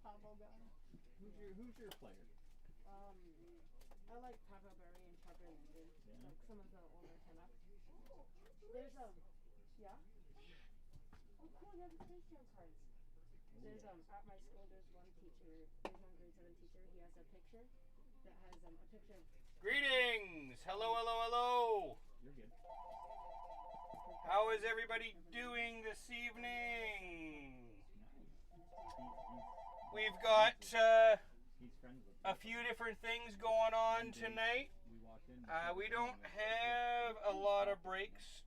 Who's your player? I like Papa Berry and Trevor Linden, like some of the older Canucks. There's yeah. Oh cool, you have the Space Jam cards. There's at my school there's one teacher, there's one grade 7 teacher, he has a picture that has a picture of Greetings! Hello, hello, hello! You're good. How is everybody doing this evening? We've got a few different things going on tonight. We don't have a lot of breaks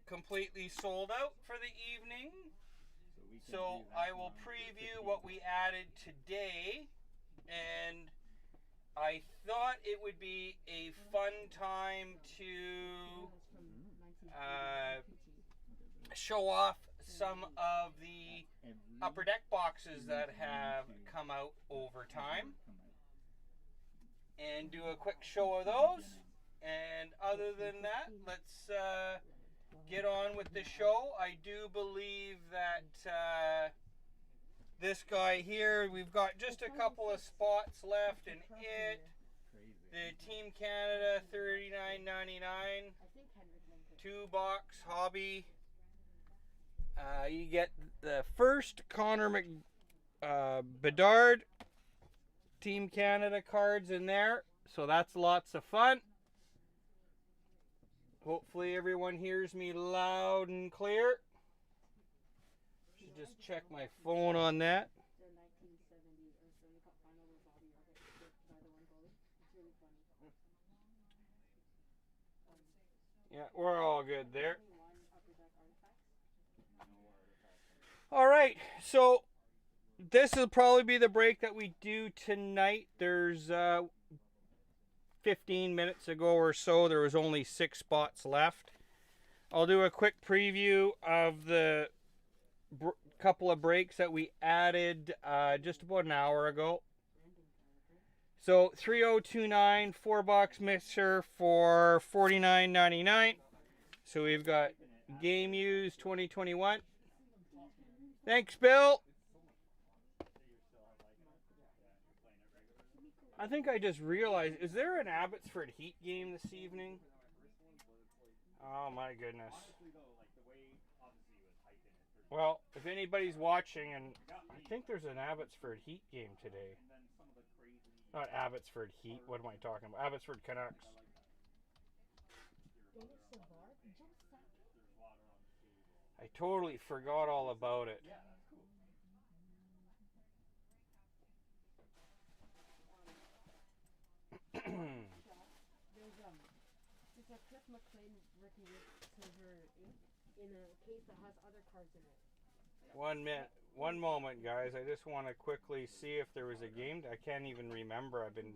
completely sold out for the evening. So I will preview what we added today, and I thought it would be a fun time to show off some of the upper deck boxes that have come out over time and do a quick show of those. And other than that, let's get on with the show. I do believe that this guy here, we've got just a couple of spots left in it. The Team Canada $39.99 2-box hobby. You get the first Connor Bedard Team Canada cards in there, so that's lots of fun. Hopefully everyone hears me loud and clear. Should just check my phone on that. Yeah, we're all good there. All right, so this will probably be the break that we do tonight. There's 15 minutes ago or so, there was only 6 spots left. I'll do a quick preview of the couple of breaks that we added just about an hour ago. So 3029 4-box mixer for $49.99. So we've got Game Use 2021. Thanks, Bill. I think I just realized, is there an Abbotsford Heat game this evening? Oh my goodness. Well, if anybody's watching, and I think there's an Abbotsford Heat game today. Not Abbotsford Heat, what am I talking about? Abbotsford Canucks. I totally forgot all about it. It's a Chris McLean Ricky silver ink in a case that has other cards in it. One moment, guys. I just want to quickly see if there was a game. I can't even remember. I've been.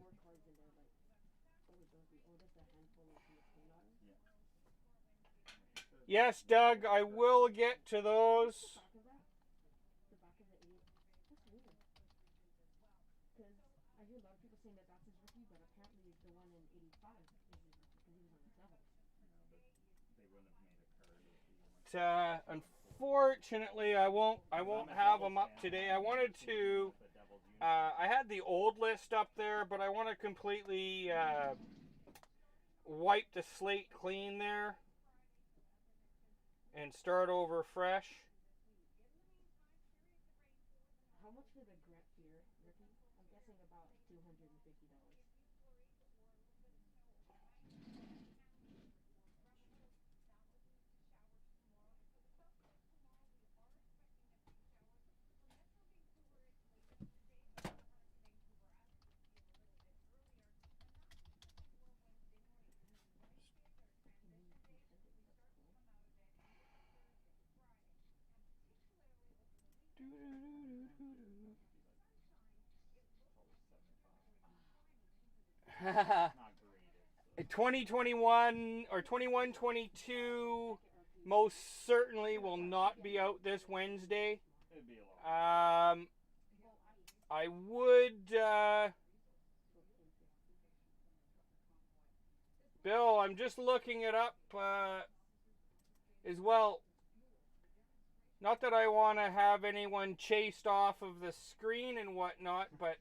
Yes, Doug, I will get to those. The back of the 8. That's weird. Because I hear a lot of people saying that that's his rookie, but apparently the one in 85 is his rookie because he was on the Devils. Unfortunately, I won't have them up today. I wanted to. I had the old list up there, but I want to completely wipe the slate clean there and start over fresh. How much for the Grant Beer rookie? I'm guessing about $250. Not great. 2021 or 21-22 most certainly will not be out this Wednesday. I would Bill, I'm just looking it up as well. Not that I want to have anyone chased off of the screen and whatnot, but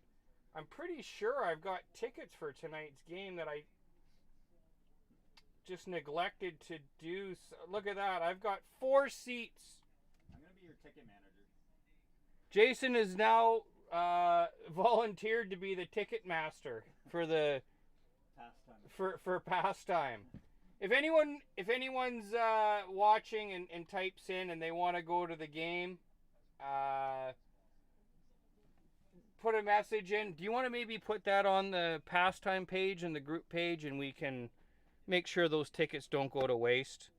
I'm pretty sure I've got tickets for tonight's game that I just neglected to do. So, look at that. I've got 4 seats. I'm going to be your ticket manager. Jason is now volunteered to be the ticket master for the Pastime. for pastime. If anyone's watching and types in and they want to go to the game, put a message in. Do you want to maybe put that on the pastime page and the group page, and we can make sure those tickets don't go to waste?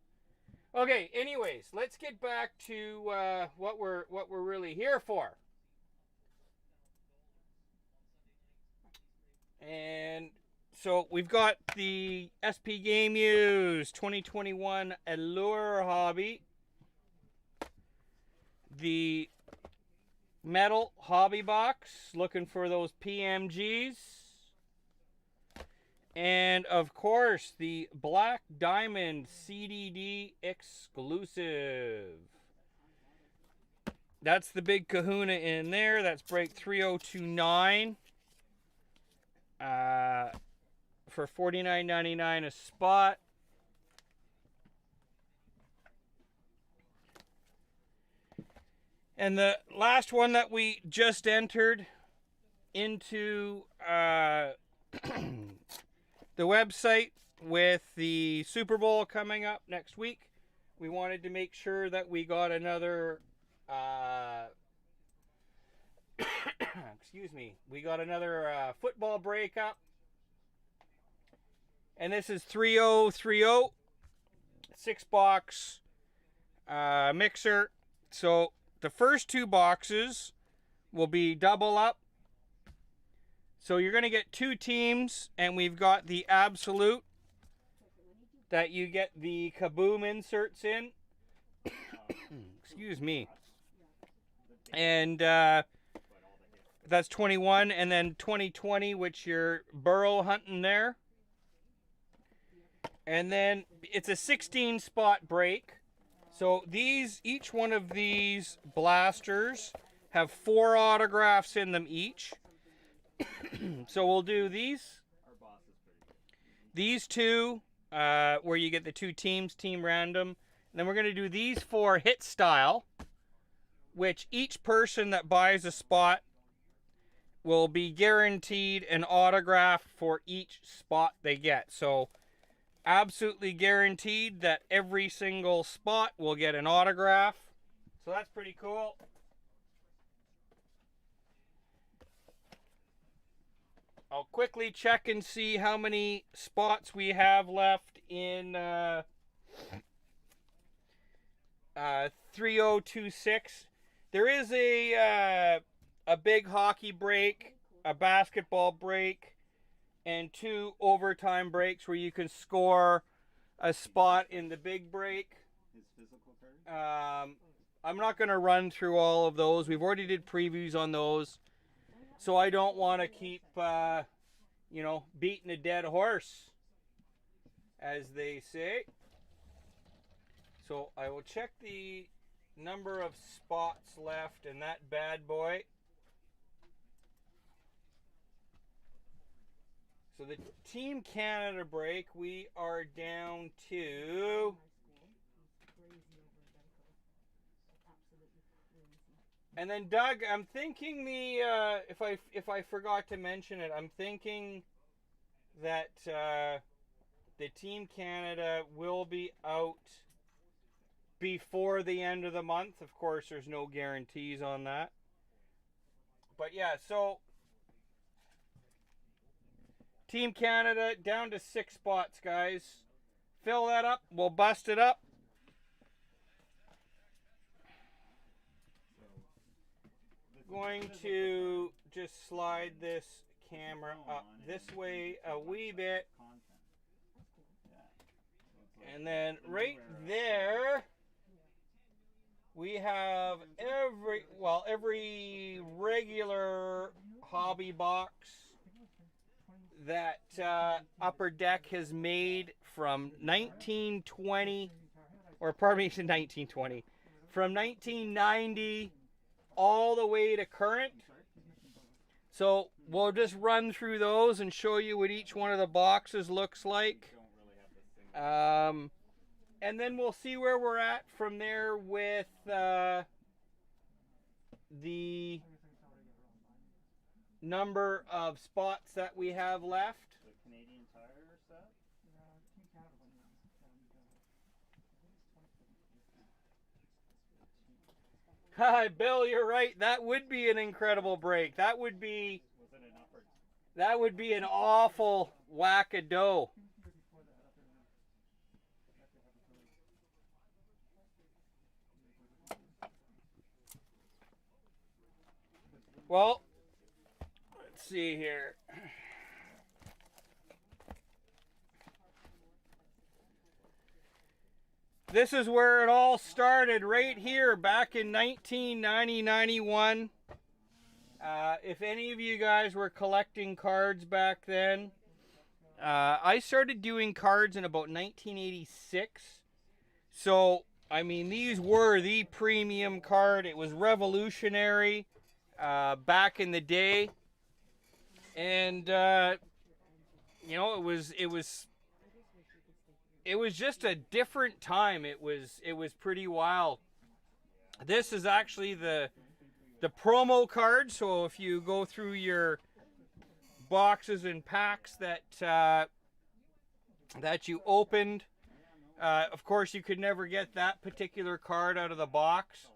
Okay. Anyways, let's get back to what we're really here for. And so we've got the SP Game Use 2021 Allure Hobby, the metal hobby box, looking for those PMGs, and of course the Black Diamond CDD exclusive. That's the big kahuna in there. That's break 3029. For $49.99 a spot. And the last one that we just entered into the website with the Super Bowl coming up next week, we wanted to make sure that we got another excuse me, we got another football breakup. And this is 3030, 6-box mixer. So the first 2 boxes will be double up. So you're going to get 2 teams, and we've got the Absolute that you get the Kaboom inserts in. Excuse me. And that's 21, and then 2020, which you're burrow hunting there. And then it's a 16-spot break. So each one of these blasters have 4 autographs in them each. So we'll do these 2 where you get the 2 teams, team random. And then we're going to do these 4 hit style, which each person that buys a spot will be guaranteed an autograph for each spot they get. So absolutely guaranteed that every single spot will get an autograph. So that's pretty cool. I'll quickly check and see how many spots we have left in 3026. There is a big hockey break, a basketball break, and 2 overtime breaks where you can score a spot in the big break. His physical card? I'm not going to run through all of those. We've already did previews on those. So I don't want to keep, beating a dead horse, as they say. So I will check the number of spots left in that bad boy. So the Team Canada break, we are down to and then Doug, I'm thinking if I forgot to mention it, I'm thinking that the Team Canada will be out before the end of the month. Of course, there's no guarantees on that. But yeah, so Team Canada down to 6 spots, guys. Fill that up. We'll bust it up. Going to just slide this camera up this way a wee bit. And then right there, we have every regular hobby box that Upper Deck has made from 1920, or pardon me, 1920, from 1990 all the way to current. So we'll just run through those and show you what each one of the boxes looks like. And then we'll see where we're at from there with the number of spots that we have left. The Canadian Tire set? Hi, Bill, you're right. That would be an incredible break. That would be an awful whack-a-dough. Well, let's see here. This is where it all started, right here, back in 1990-91. If any of you guys were collecting cards back then, I started doing cards in about 1986. So, I mean, these were the premium card. It was revolutionary back in the day. And, you know, it was just a different time. It was pretty wild. This is actually the promo card. So if you go through your boxes and packs that you opened, of course you could never get that particular card out of the box.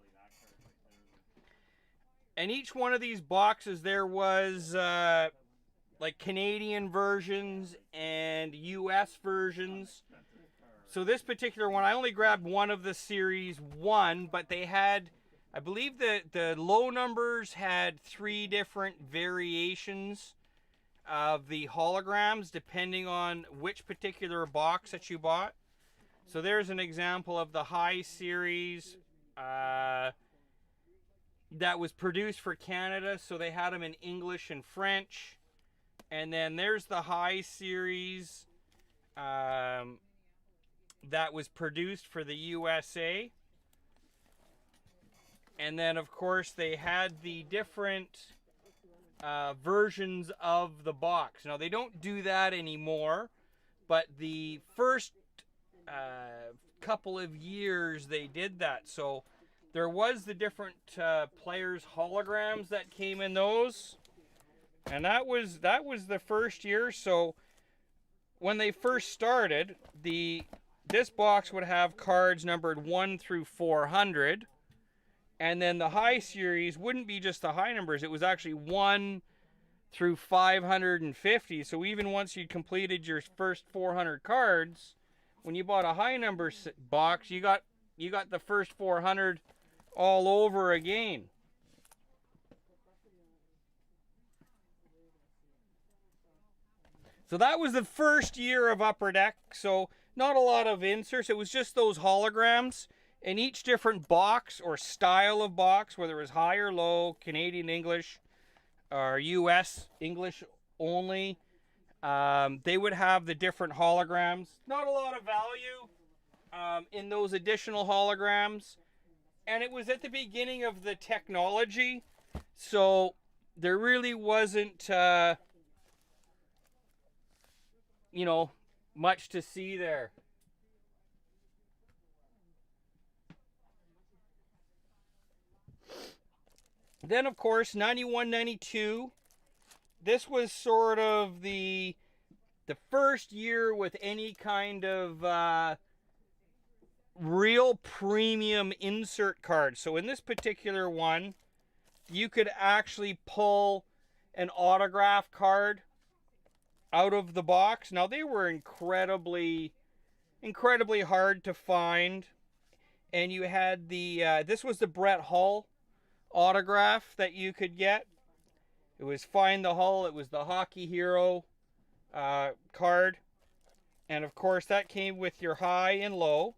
And each one of these boxes there was like Canadian versions and US versions. So this particular one, I only grabbed one of the series 1, but they had, I believe the low numbers had 3 different variations of the holograms depending on which particular box that you bought. So there's an example of the high series that was produced for Canada. So they had them in English and French. And then there's the high series that was produced for the USA. And then, of course, they had the different versions of the box. Now, they don't do that anymore, but the first couple of years they did that. So there was the different players' holograms that came in those. And that was the first year. So when they first started, this box would have cards numbered 1 through 400. And then the high series wouldn't be just the high numbers. It was actually 1 through 550. So even once you'd completed your first 400 cards, when you bought a high number box, you got the first 400 all over again. So that was the first year of Upper Deck. So not a lot of inserts. It was just those holograms. And each different box or style of box, whether it was high or low, Canadian English, or US English only, they would have the different holograms. Not a lot of value in those additional holograms. And it was at the beginning of the technology. So there really wasn't, you know, much to see there. Then, of course, 91, 92, this was sort of the first year with any kind of real premium insert card. So in this particular one, you could actually pull an autograph card out of the box. Now, they were incredibly hard to find. And you had this was the Brett Hull autograph that you could get. It was Find the Hull. It was the Hockey Hero card. And, of course, that came with your high and low.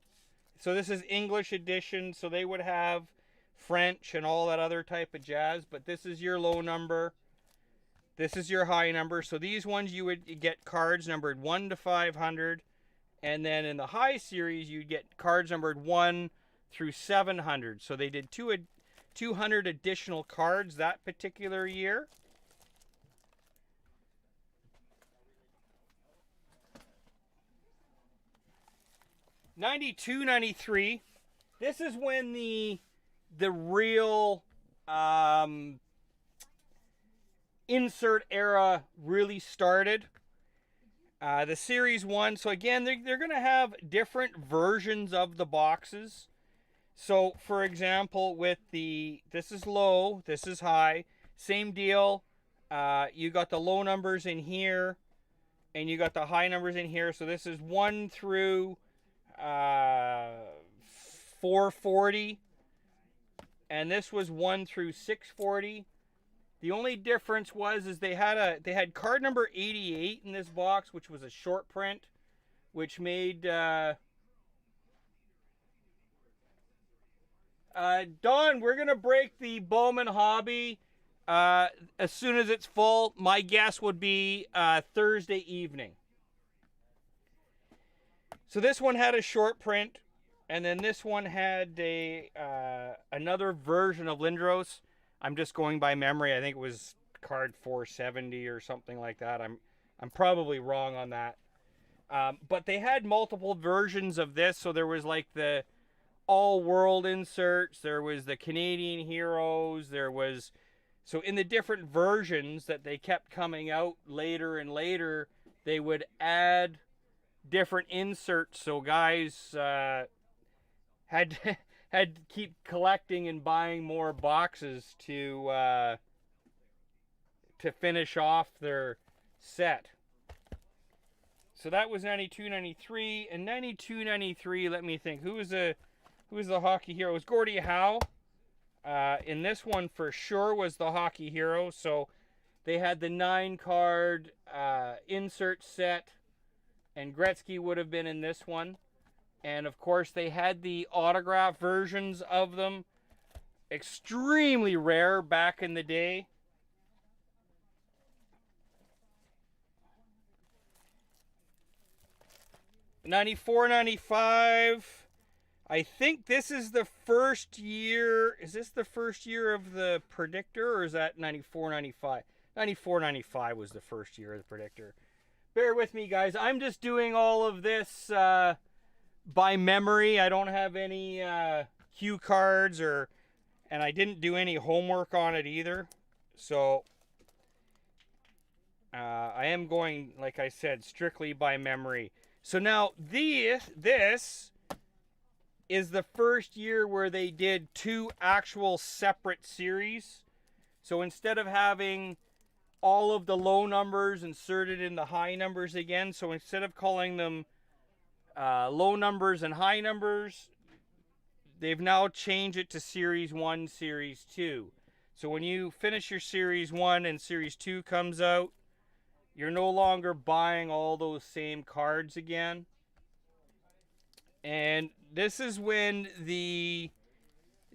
So this is English edition. So they would have French and all that other type of jazz. But this is your low number. This is your high number. So these ones you would get cards numbered 1 to 500. And then in the high series, you'd get cards numbered 1 through 700. So they did 200 additional cards that particular year. '92, '93. This is when the real insert era really started. The Series 1. So again, they're going to have different versions of the boxes. So, for example, with this is low, this is high. Same deal. You got the low numbers in here, and you got the high numbers in here. So this is 1 through 440. And this was 1 through 640. The only difference is they had card number 88 in this box, which was a short print, which made Don, we're gonna break the Bowman hobby as soon as it's full. My guess would be Thursday evening. So this one had a short print, and then this one had another version of Lindros. I'm just going by memory. I think it was card 470 or something like that. I'm probably wrong on that. But they had multiple versions of this. So there was like the all-world inserts. There was the Canadian heroes. So in the different versions that they kept coming out later and later, they would add different inserts. So guys had to keep collecting and buying more boxes to finish off their set. So that was 92, 93, and 92, 93. Let me think. Who was the hockey hero? It was Gordie Howe. In this one for sure was the hockey hero. So they had the 9-card insert set, and Gretzky would have been in this one. And of course, they had the autograph versions of them. Extremely rare back in the day. '94, '95. I think this is the first year. Is this the first year of the Predictor, or is that '94, '95? '94, '95 was the first year of the Predictor. Bear with me, guys. I'm just doing all of this by memory. I don't have any cue cards, and I didn't do any homework on it either. So I am going, like I said, strictly by memory. So now this is the first year where they did 2 actual separate series. So instead of having all of the low numbers inserted in the high numbers again, so instead of calling them low numbers and high numbers, they've now changed it to Series 1, Series 2. So when you finish your Series 1 and Series 2 comes out, you're no longer buying all those same cards again. And this is when the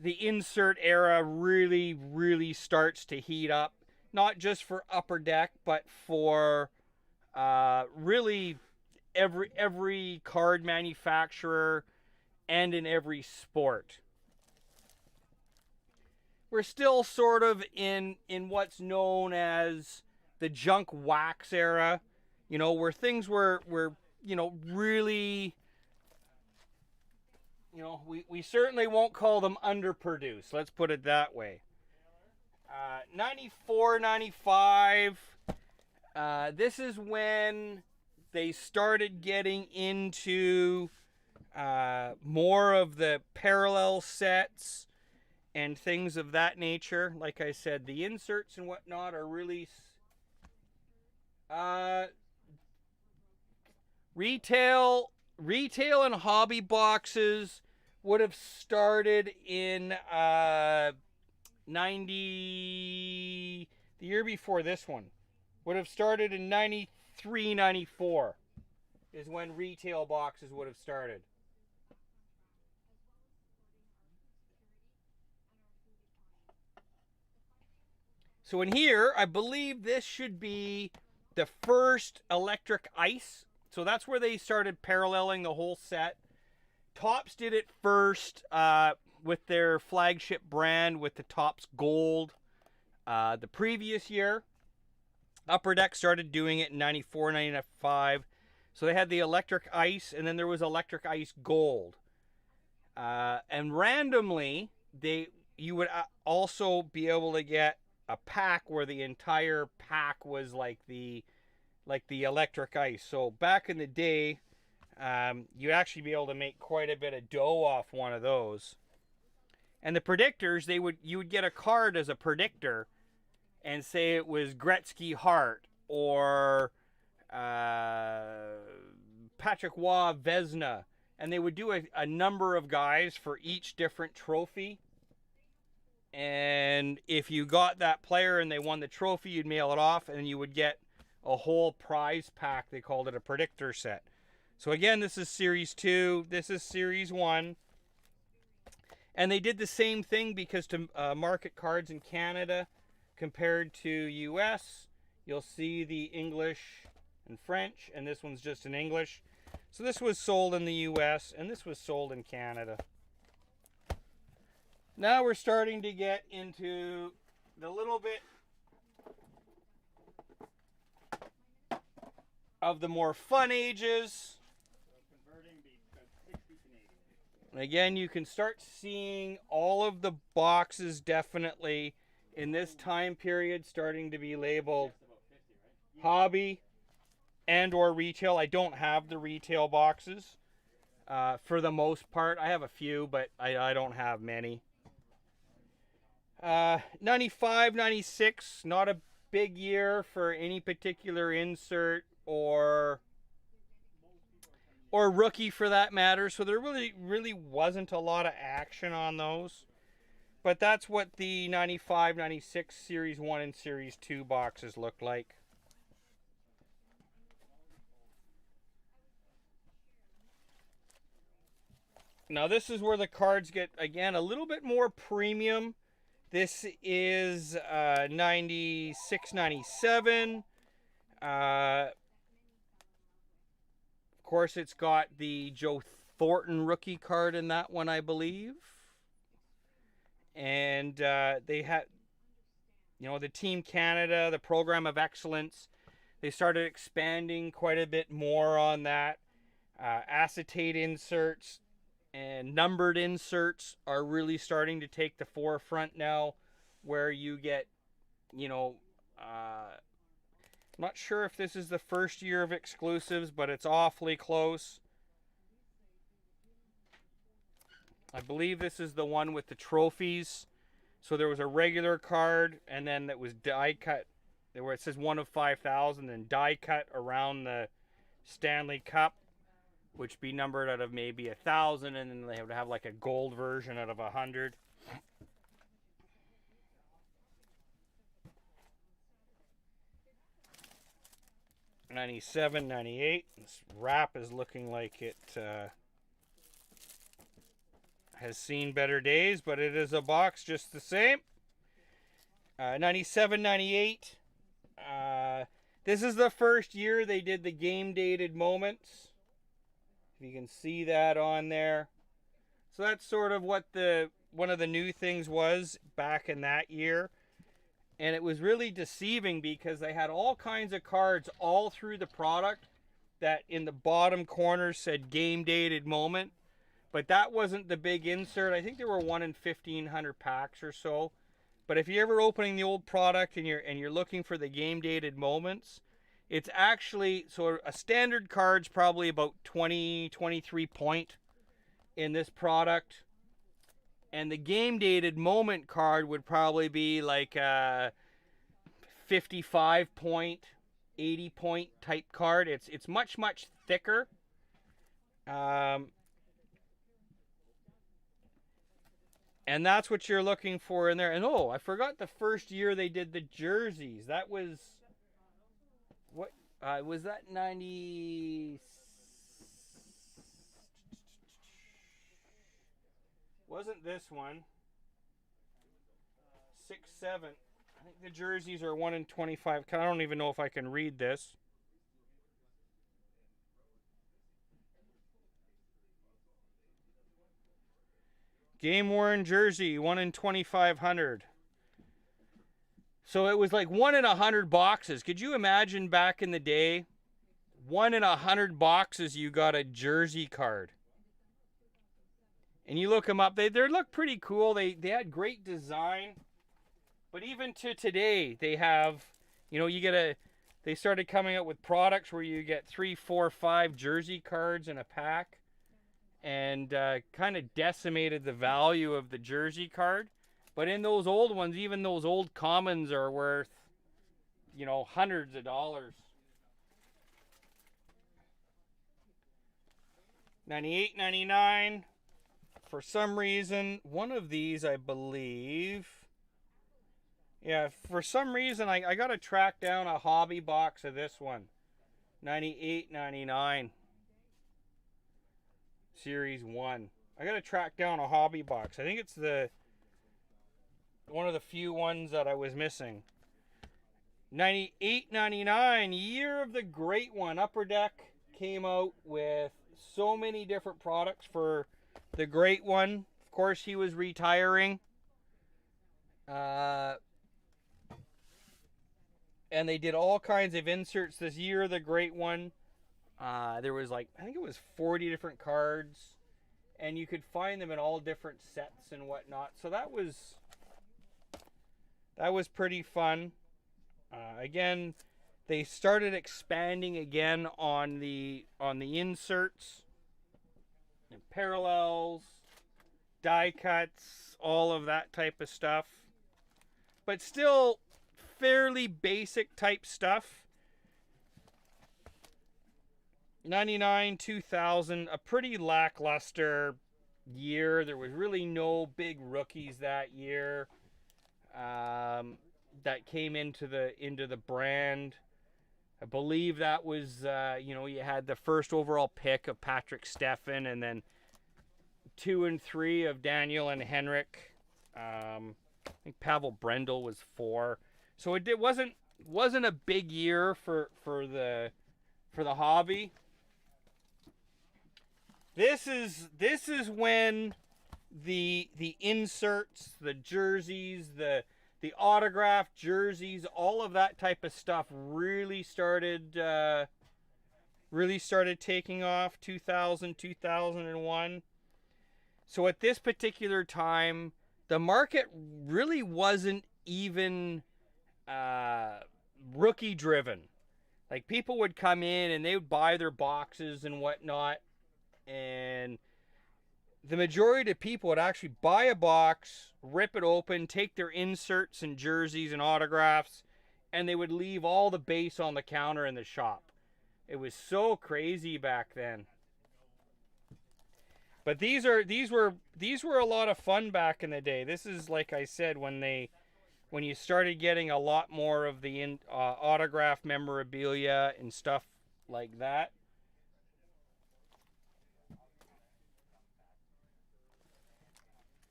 insert era really, really starts to heat up. Not just for Upper Deck, but for really every card manufacturer and in every sport. We're still sort of in what's known as the junk wax era, where things were really, we certainly won't call them underproduced. Let's put it that way. 94, 95, this is when they started getting into more of the parallel sets and things of that nature. Like I said, the inserts and whatnot are really retail and hobby boxes would have started in 90, the year before this one, would have started in 93, 94 is when retail boxes would have started. So in here, I believe this should be the first electric ice. So that's where they started paralleling the whole set. Topps did it first with their flagship brand with the Topps Gold the previous year. Upper Deck started doing it in 94, 95. So they had the Electric Ice, and then there was Electric Ice Gold. And randomly, you would also be able to get a pack where the entire pack was like the Electric Ice. So back in the day, you'd actually be able to make quite a bit of dough off one of those. And the predictors, you would get a card as a predictor, and say it was Gretzky Hart or Patrick Waugh Vezina, and they would do a number of guys for each different trophy. And if you got that player and they won the trophy, you'd mail it off, and you would get a whole prize pack. They called it a predictor set. So again, this is Series 2. This is Series 1. And they did the same thing because to market cards in Canada compared to US, you'll see the English and French, and this one's just in English. So this was sold in the US, and this was sold in Canada. Now we're starting to get into the little bit of the more fun ages. And again, you can start seeing all of the boxes definitely in this time period starting to be labeled hobby and or retail. I don't have the retail boxes for the most part. I have a few, but I don't have many. 95, 96, not a big year for any particular insert or rookie for that matter. So there really wasn't a lot of action on those. But that's what the 95, 96 Series 1 and Series 2 boxes look like. Now this is where the cards get, again, a little bit more premium. This is 96, 97. Of course, it's got the Joe Thornton rookie card in that one, I believe. And they had, the Team Canada, the Program of Excellence. They started expanding quite a bit more on that. Acetate inserts and numbered inserts are really starting to take the forefront now, where you get, I'm not sure if this is the first year of exclusives, but it's awfully close. I believe this is the one with the trophies. So there was a regular card, and then that was die cut, where it says 1 of 5,000, and die cut around the Stanley Cup, which be numbered out of maybe 1,000, and then they would have like a gold version out of 100. '97, '98. This wrap is looking like it has seen better days, but it is a box just the same. 97, 98. This is the first year they did the game dated moments. You can see that on there. So that's sort of what one of the new things was back in that year. And it was really deceiving because they had all kinds of cards all through the product that in the bottom corner said game dated moment. But that wasn't the big insert. I think there were 1 in 1,500 packs or so. But if you're ever opening the old product and you're looking for the game dated moments, it's actually, so a standard card's probably about 20, 23 point in this product. And the game dated moment card would probably be like a 55 point, 80 point type card. It's much, much thicker. And that's what you're looking for in there. And I forgot the first year they did the jerseys. That was, what, was that 90? Wasn't this one? 6, 7. I think the jerseys are 1 in 25. I don't even know if I can read this. Game worn jersey, 1 in 2,500. So it was like 1 in 100 boxes. Could you imagine back in the day? 1 in 100 boxes you got a jersey card. And you look them up, they look pretty cool. They had great design. But even to today, they have, you know, they started coming out with products where you get 3, 4, 5 jersey cards in a pack. And kind of decimated the value of the jersey card. But in those old ones, even those old commons are worth, you know, hundreds of dollars. 98.99. For some reason, one of these, I believe. Yeah, for some reason, I got to track down a hobby box of this one. 98.99. Series 1. I got to track down a hobby box. I think it's one of the few ones that I was missing. 98.99. Year of the Great One. Upper Deck came out with so many different products for the Great One. Of course, he was retiring. And they did all kinds of inserts this year of the Great One. There was like, I think it was 40 different cards. And you could find them in all different sets and whatnot. So that was pretty fun. Again, they started expanding again on the inserts, and parallels, die cuts, all of that type of stuff. But still fairly basic type stuff. 99, 2000, a pretty lackluster year. There was really no big rookies that year that came into the brand. I believe that was, you know, you had the first overall pick of Patrick Steffen, and then 2 and 3 of Daniel and Henrik. I think Pavel Brendel was 4. So it wasn't a big year for the hobby. This is when the inserts, the jerseys, the autographed jerseys, all of that type of stuff really started taking off. 2000, 2001. So at this particular time, the market really wasn't even rookie driven. Like, people would come in and they would buy their boxes and whatnot, and the majority of people would actually buy a box, rip it open, take their inserts and jerseys and autographs, and they would leave all the base on the counter in the shop. It was so crazy back then. But these were a lot of fun back in the day. This is, like I said, when you started getting a lot more of the autograph memorabilia and stuff like that.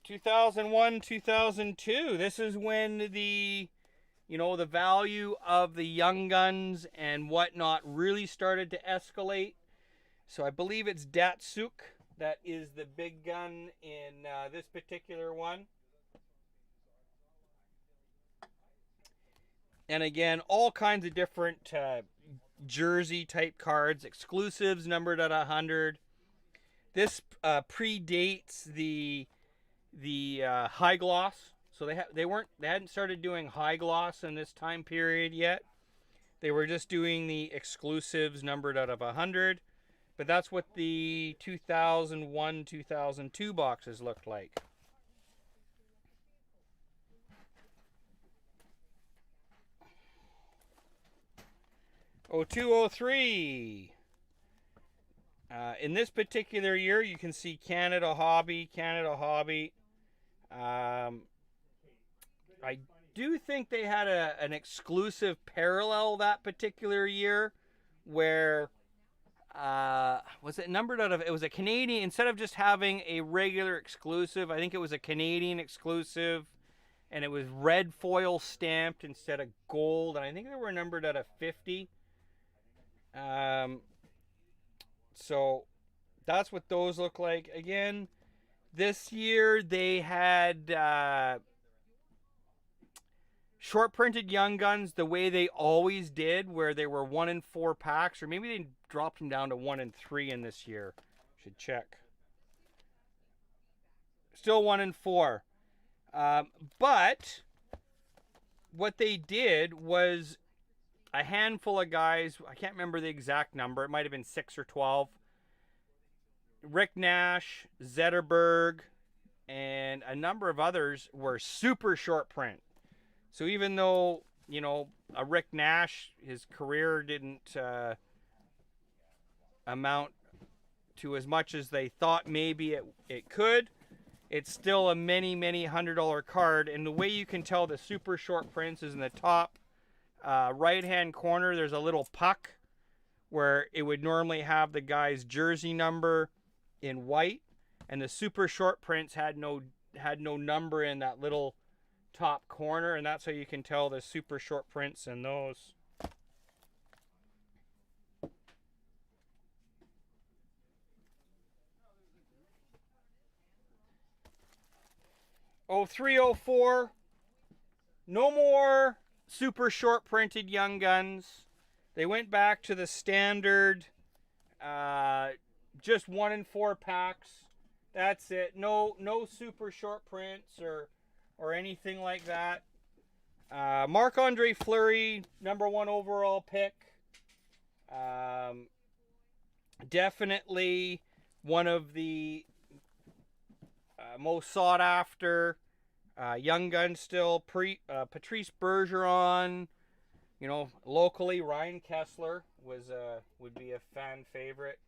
(2001, 2002). This is when the value of the Young Guns and whatnot really started to escalate. So I believe it's Datsuk that is the big gun in this particular one. And again, all kinds of different jersey type cards, exclusives numbered at 100. This predates the high gloss. So they hadn't started doing high gloss in this time period yet. They were just doing the exclusives numbered out of 100. But that's what the 2001, 2002 boxes looked like. '02-03. In this particular year, you can see Canada Hobby. I do think they had an exclusive parallel that particular year where was it numbered out of, it was a Canadian, instead of just having a regular exclusive, I think it was a Canadian exclusive, and it was red foil stamped instead of gold, and I think they were numbered out of 50. So that's what those look like. Again, This year they had short printed Young Guns the way they always did, where they were 1 in 4 packs, or maybe they dropped them down to 1 in 3 in this year. Should check. Still 1 in 4. But what they did was a handful of guys, I can't remember the exact number, it might have been 6 or 12. Rick Nash, Zetterberg, and a number of others were super short print. So even though, you know, a Rick Nash, his career didn't amount to as much as they thought maybe it could, it's still a many $100 card. And the way you can tell the super short prints is in the top right hand corner. There's a little puck where it would normally have the guy's jersey number in white, and the super short prints had no number in that little top corner, and that's how you can tell the super short prints in those. Oh, 304. No more super short printed Young Guns. They went back to the standard, just 1 in 4 packs. That's it. No super short prints or anything like that. Marc-Andre Fleury, #1 overall pick. Definitely one of the most sought after Young Guns still. Patrice Bergeron, you know, locally Ryan Kessler would be a fan favorite,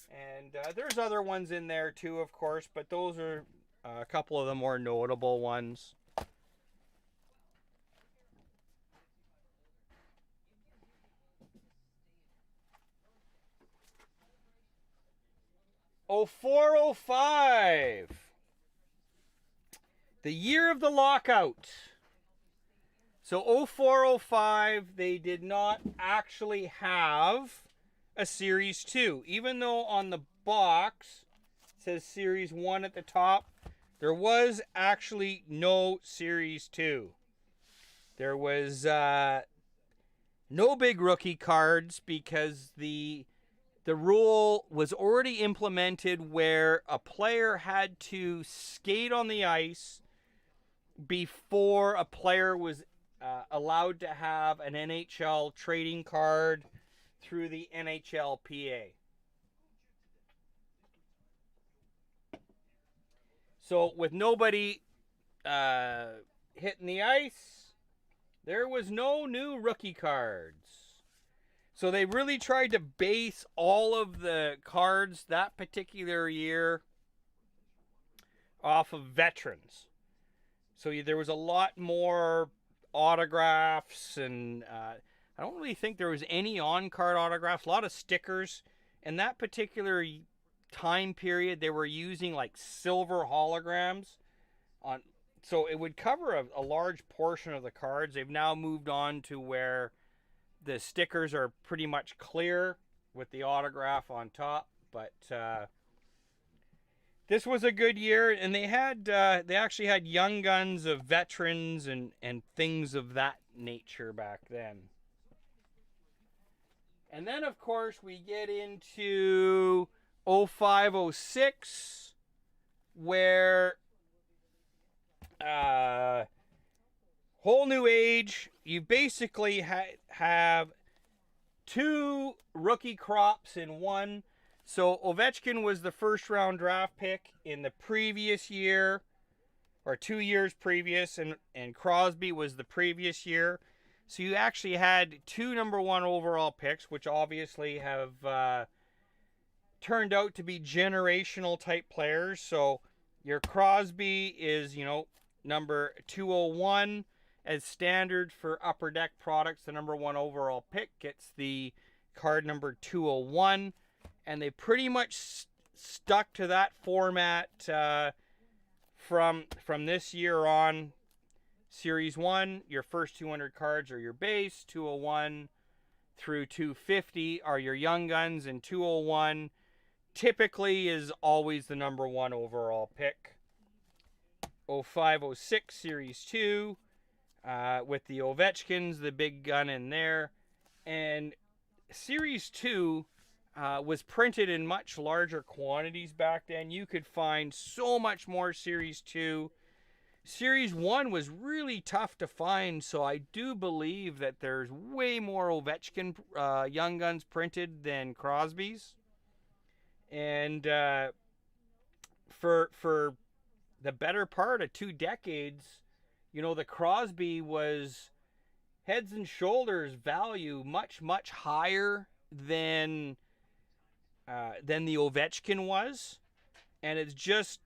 and there's other ones in there too, of course, but those are a couple of the more notable ones. Oh, 405. The year of the lockout. So 0405, they did not actually have a Series 2. Even though on the box it says Series 1 at the top, there was actually no Series 2. There was no big rookie cards because the rule was already implemented where a player had to skate on the ice before a player was allowed to have an NHL trading card through the NHLPA. So with nobody hitting the ice, there was no new rookie cards. So they really tried to base all of the cards that particular year off of veterans. So there was a lot more autographs, and I don't really think there was any on-card autographs. A lot of stickers. In that particular time period, they were using like silver holograms on, so it would cover a large portion of the cards. They've now moved on to where the stickers are pretty much clear with the autograph on top, but this was a good year, and they actually had Young Guns of veterans and things of that nature back then. And then, of course, we get into 0506, where whole new age. You basically have 2 rookie crops in one. So Ovechkin was the first round draft pick in the previous year, or 2 years previous, and Crosby was the previous year. So you actually had 2 #1 overall picks, which obviously have turned out to be generational type players. So your Crosby is, you know, number 201. As standard for Upper Deck products, the #1 overall pick gets the card number 201. And they pretty much stuck to that format from this year on. Series 1, your first 200 cards are your base. 201 through 250 are your Young Guns, and 201 typically is always the number 1 overall pick. 05-06 Series 2 with the Ovechkins, the big gun in there. And Series 2 was printed in much larger quantities back then. You could find so much more Series 2. Series 1 was really tough to find, so I do believe that there's way more Ovechkin Young Guns printed than Crosby's. And for the better part of 2 decades, you know, the Crosby was heads and shoulders value much, much higher than the Ovechkin was. And it's just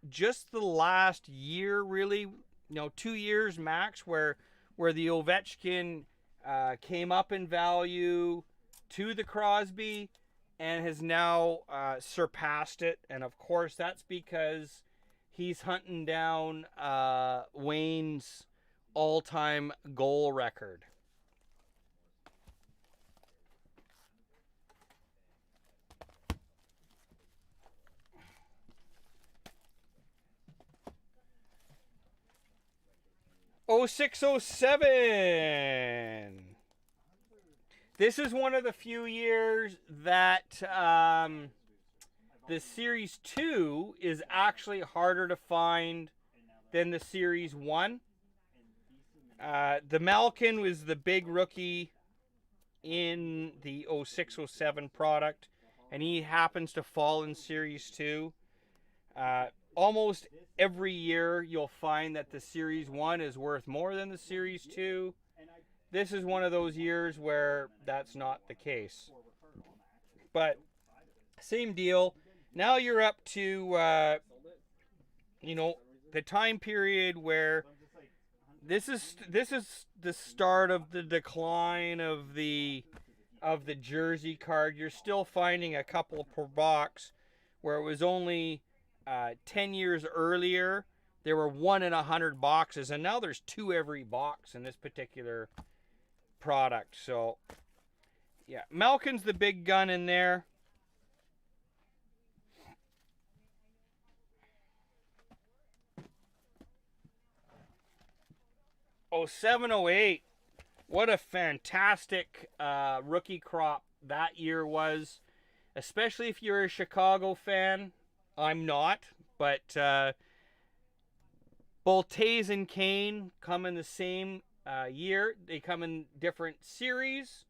the last year, really, you know, 2 years max, where the Ovechkin came up in value to the Crosby and has now surpassed it. And of course, that's because he's hunting down Wayne's all-time goal record. '06-07. This is one of the few years that the Series 2 is actually harder to find than the Series 1. The Malkin was the big rookie in the 06-07 product, and he happens to fall in Series 2. Almost every year you'll find that the Series 1 is worth more than the Series 2. This is one of those years where that's not the case. But same deal. Now you're up to, you know, the time period where this is the start of the decline of the jersey card. You're still finding a couple per box, where it was only 10 years earlier there were 1 in 100 boxes, and now there's 2 every box in this particular product. So yeah, Malkin's the big gun in there. '07-08, what a fantastic rookie crop that year was, especially if you're a Chicago fan. I'm not, but both Taze and Kane come in the same year. They come in different series,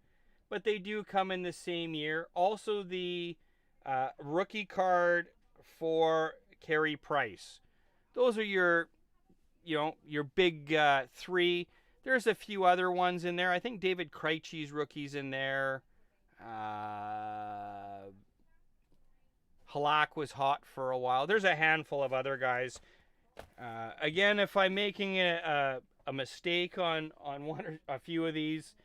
but they do come in the same year. Also, the rookie card for Carey Price. Those are your, you know, your big 3. There's a few other ones in there. I think David Krejci's rookie's in there. Halak was hot for a while. There's a handful of other guys. Again, if I'm making a mistake on one or a few of these,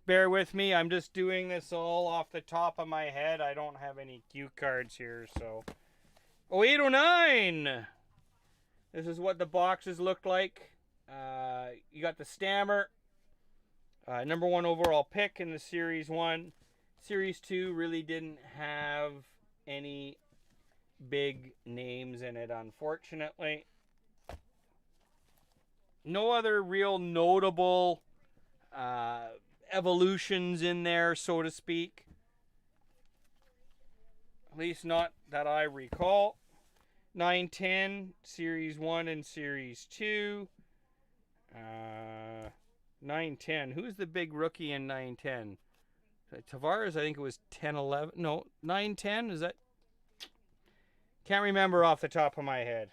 bear with me. I'm just doing this all off the top of my head. I don't have any cue cards here, so. 08-09. This is what the boxes look like. You got the Stammer, number 1 overall pick in the Series 1. Series 2 really didn't have any big names in it, unfortunately. No other real notable evolutions in there, so to speak. At least not that I recall. 9-10, Series 1 and Series 2. 9-10. Who's the big rookie in 9-10? Tavares, I think it was 10-11. No, 9-10, is that? Can't remember off the top of my head.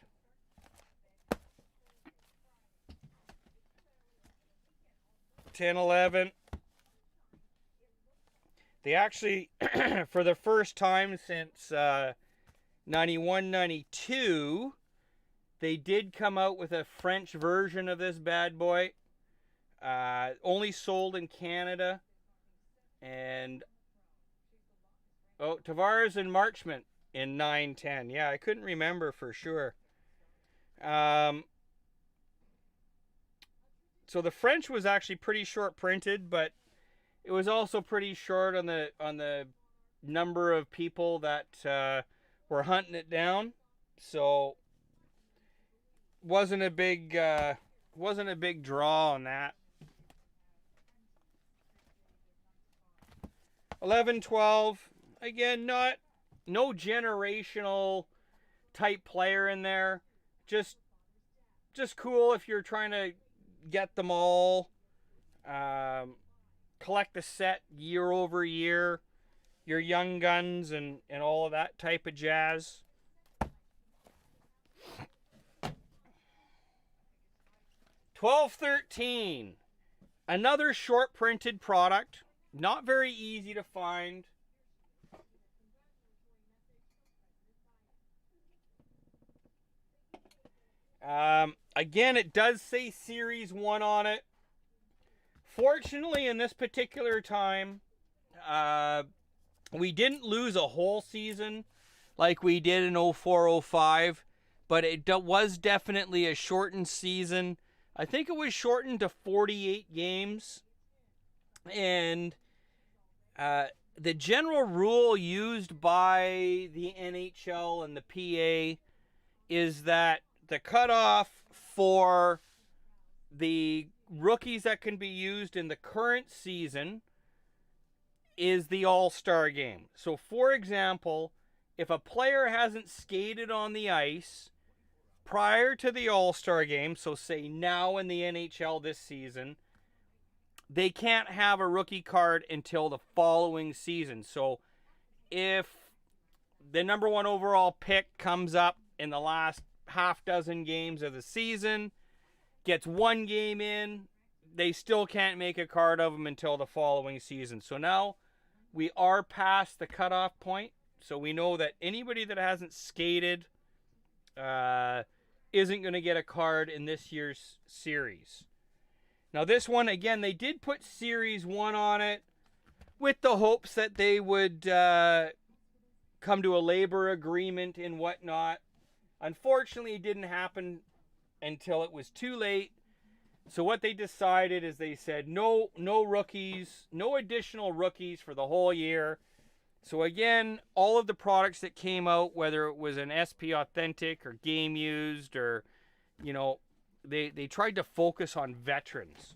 '10-11. They actually, for the first time since 91-92, they did come out with a French version of this bad boy. Only sold in Canada. And Tavares and Marchment in 9-10. Yeah, I couldn't remember for sure. So the French was actually pretty short printed, but it was also pretty short on the number of people that were hunting it down. So wasn't a big draw on that. 11, 12. Again, no generational type player in there. Just cool if you're trying to get them all. Collect the set year over year. Your young guns and all of that type of jazz. $12.13. Another short printed product. Not very easy to find. Again, it does say Series 1 on it. Fortunately, in this particular time, we didn't lose a whole season like we did in 04-05, but it was definitely a shortened season. I think it was shortened to 48 games. And the general rule used by the NHL and the PA is that the cutoff for the rookies that can be used in the current season is the All-Star game. So, for example, if a player hasn't skated on the ice prior to the All-Star game, so say now in the NHL this season, they can't have a rookie card until the following season. So if the number 1 overall pick comes up in the last half dozen games of the season, gets 1 game in, they still can't make a card of them until the following season. So now we are past the cutoff point. So we know that anybody that hasn't skated isn't going to get a card in this year's series. Now this one, again, they did put Series 1 on it with the hopes that they would come to a labor agreement and whatnot. Unfortunately, it didn't happen until it was too late. So what they decided is they said no rookies, no additional rookies for the whole year. So again, all of the products that came out, whether it was an SP Authentic or Game Used or, you know, they tried to focus on veterans.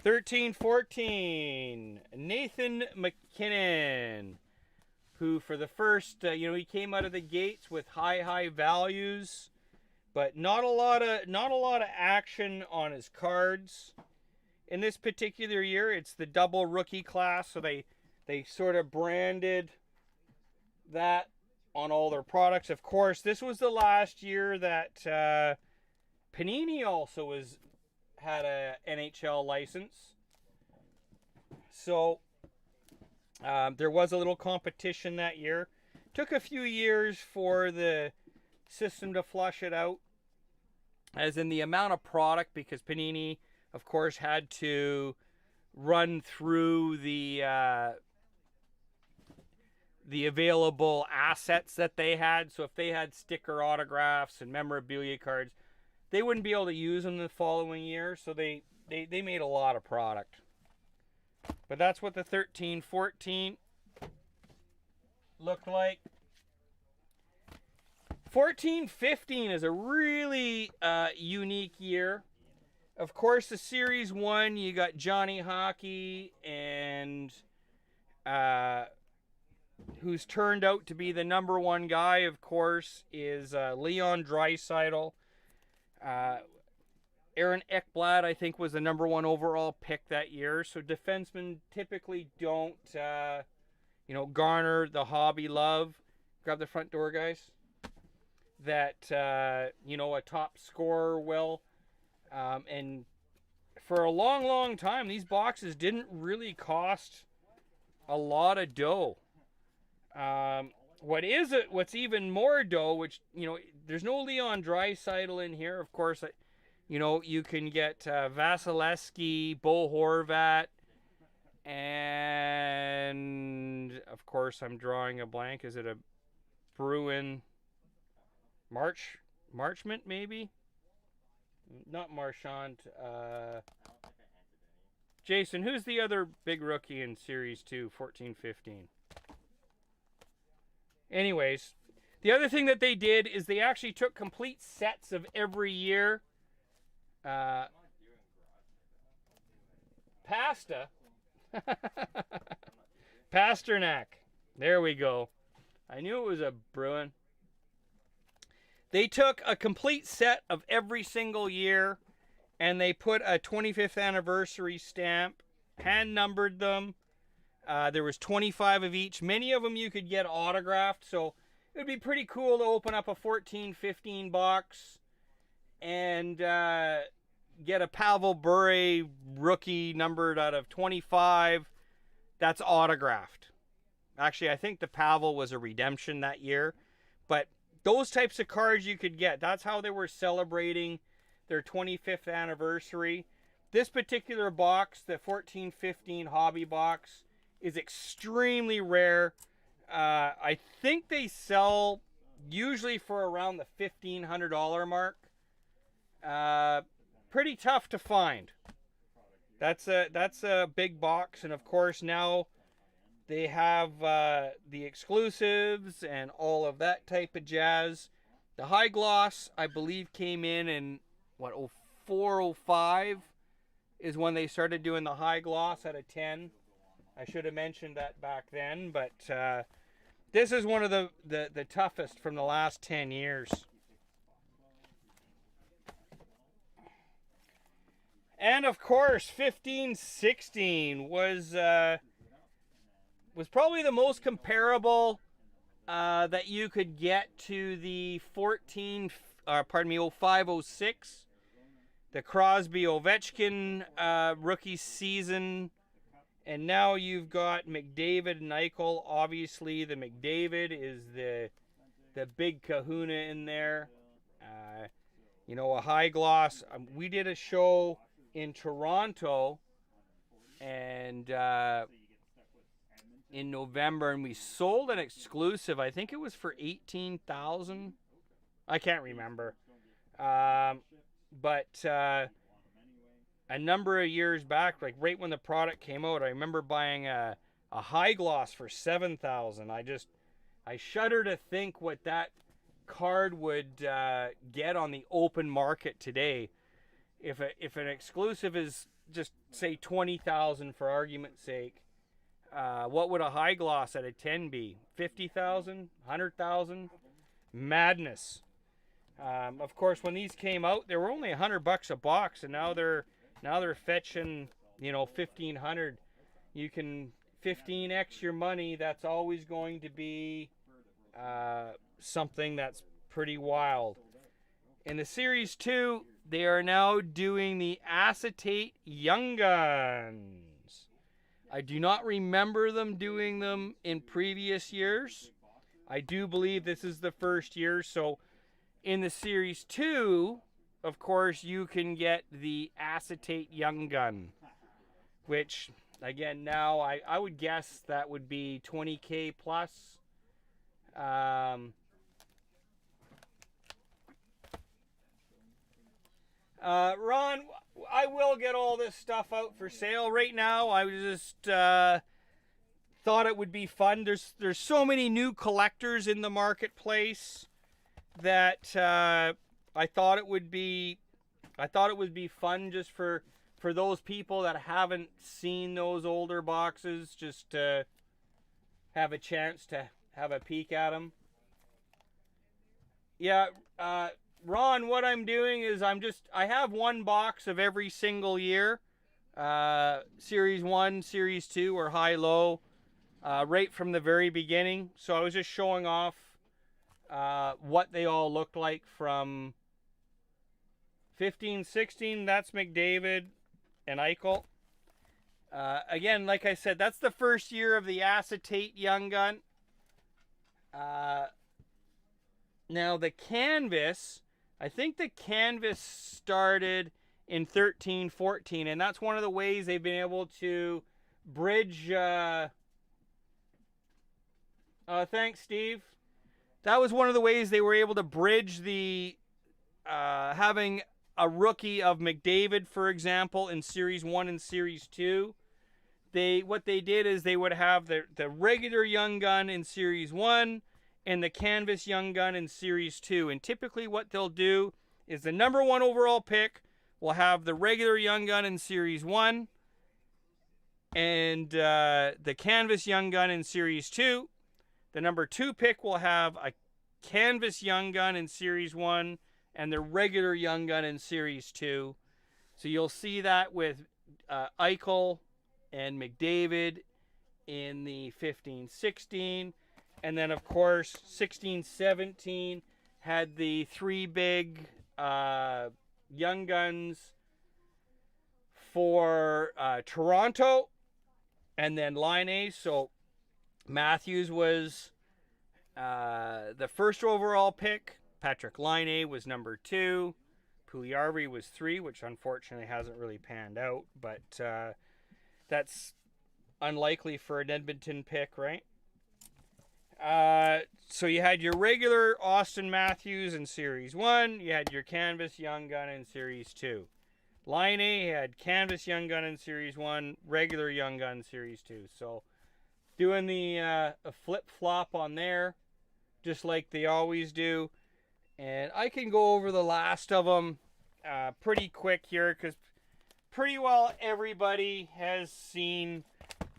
13-14, Nathan McKinnon, who for the first, he came out of the gates with high values, but not a lot of action on his cards. In this particular year, it's the double rookie class, so they sort of branded that on all their products. Of course, this was the last year that Panini also had a NHL license. So there was a little competition that year. Took a few years for the system to flush it out, as in the amount of product, because Panini, of course, had to run through the available assets that they had. So if they had sticker autographs and memorabilia cards, they wouldn't be able to use them the following year. So they made a lot of product. But that's what the 13-14 looked like. 14-15 is a really unique year. Of course, the Series 1, you got Johnny Hockey, and who's turned out to be the number 1 guy, of course, is Leon Draisaitl. Aaron Ekblad, I think, was the number 1 overall pick that year. So defensemen typically don't, garner the hobby love. Grab the front door, guys. That, a top scorer will. And for a long time, these boxes didn't really cost a lot of dough. What's even more dough, which, there's no Leon Draisaitl in here. Of course, you can get Vasilevsky, Bo Horvat, and of course, I'm drawing a blank. Is it a Bruin Marchment, maybe? Not Marchand. Jason, who's the other big rookie in Series 2, 14-15? anyways, the other thing that they did is they actually took complete sets of every year. Pasta. Pasternak. There we go. I knew it was a Bruin. They took a complete set of every single year and they put a 25th anniversary stamp, hand numbered them. There was 25 of each. Many of them you could get autographed, so it would be pretty cool to open up a 14-15 box and get a Pavel Bure rookie numbered out of 25 that's autographed. Actually, I think the Pavel was a redemption that year, but those types of cards you could get. That's how they were celebrating their 25th anniversary. This particular box, the 14-15 hobby box, is extremely rare. I think they sell usually for around the $1,500 mark. Pretty tough to find. That's a big box, and of course now they have the exclusives and all of that type of jazz. The high gloss, I believe, came in what, 04, 05 is when they started doing the high gloss at a 10. I should have mentioned that back then, but this is one of the toughest from the last 10 years. And of course, 15-16 was probably the most comparable that you could get to the 05-06, the Crosby Ovechkin rookie season. And now you've got McDavid and Eichel. Obviously, the McDavid is the big kahuna in there. You know, a high gloss. We did a show in Toronto and in November, and we sold an exclusive. I think it was for $18,000. I can't remember. But a number of years back, like right when the product came out, I remember buying a high gloss for $7,000. I shudder to think what that card would get on the open market today. If an exclusive is just say $20,000 for argument's sake, what would a high gloss at a 10 be? $50,000, $100,000? Madness. Of course, when these came out, they were only $100 a box, and now they're fetching, $1,500. You can 15x your money. That's always going to be something that's pretty wild. In the Series 2, they are now doing the acetate Young Guns. I do not remember them doing them in previous years. I do believe this is the first year. So in the Series 2, of course, you can get the acetate Young Gun, which, again, now I would guess that would be $20K plus. Ron, I will get all this stuff out for sale right now. I just thought it would be fun. There's so many new collectors in the marketplace that I thought it would be fun just for those people that haven't seen those older boxes, just to have a chance to have a peek at them. Yeah, Ron, what I'm doing is I have one box of every single year. Series 1, Series 2, or high-low, right from the very beginning. So I was just showing off what they all look like from 15-16. That's McDavid and Eichel. Again, like I said, that's the first year of the acetate Young Gun. Now the canvas, I think the canvas started in 13-14, and that's one of the ways they've been able to bridge. Thanks, Steve. That was one of the ways they were able to bridge the having a rookie of McDavid, for example, in Series 1 and Series 2. What they did is they would have the regular Young Gun in Series 1, and the Canvas Young Gun in Series 2. And typically what they'll do is the number 1 overall pick will have the regular Young Gun in Series 1 and the Canvas Young Gun in Series 2. The number 2 pick will have a Canvas Young Gun in Series 1 and the regular Young Gun in Series 2. So you'll see that with Eichel and McDavid in the 15-16. And then, of course, 16-17 had the 3 big Young Guns for Toronto and then Laine. So Matthews was the first overall pick. Patrick Laine was number 2. Puljujarvi was 3, which unfortunately hasn't really panned out. But that's unlikely for an Edmonton pick, right? So you had your regular Austin Matthews in Series 1. You had your Canvas Young Gun in Series 2. Laine had Canvas Young Gun in Series 1, regular Young Gun in Series 2. So doing the a flip-flop on there, just like they always do. And I can go over the last of them pretty quick here because pretty well everybody has seen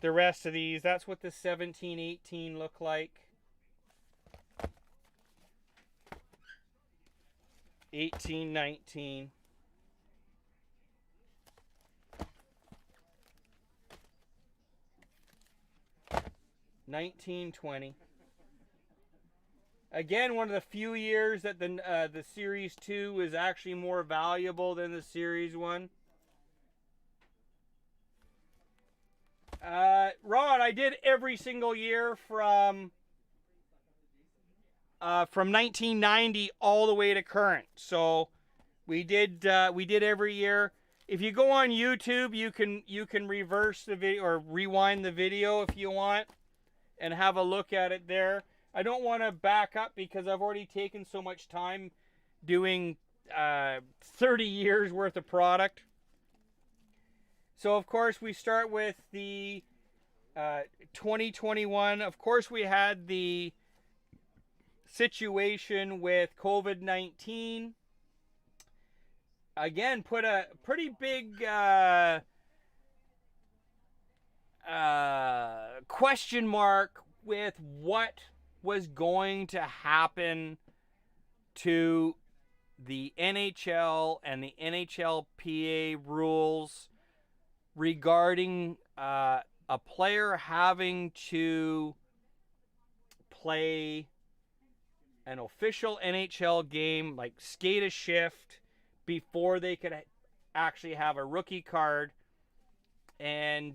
the rest of these. That's what the 17-18 look like. 18-19. 19-20. Again, one of the few years that the Series 2 is actually more valuable than the Series 1. Ron, I did every single year from 1990 all the way to current. So we did every year. If you go on YouTube, you can reverse the video or rewind the video if you want and have a look at it there. I don't want to back up because I've already taken so much time doing 30 years worth of product. So, of course, we start with the 2021. Of course, we had the situation with COVID-19. Again, put a pretty big question mark with what was going to happen to the NHL and the NHLPA rules regarding a player having to play an official NHL game, like skate a shift, before they could actually have a rookie card. And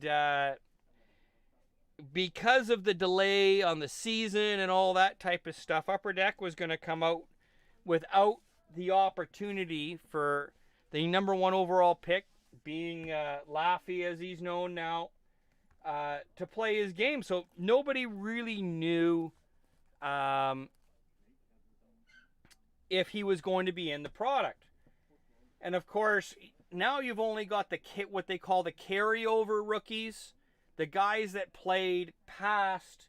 because of the delay on the season and all that type of stuff, Upper Deck was going to come out without the opportunity for the number 1 overall pick, being Laffy as he's known now, to play his game. So nobody really knew if he was going to be in the product. And of course, now you've only got what they call the carryover rookies, the guys that played past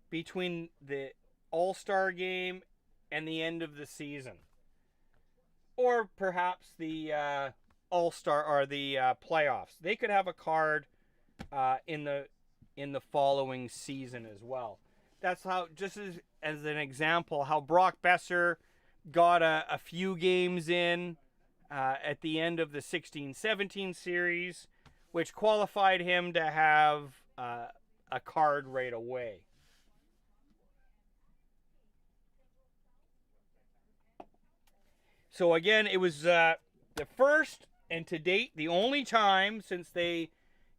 between the All-Star game and the end of the season, or perhaps the All-Star or the playoffs. They could have a card in the following season as well. That's how, just as an example, how Brock Besser got a few games in at the end of the 16-17 series, which qualified him to have a card right away. So again, it was the first and to date the only time since they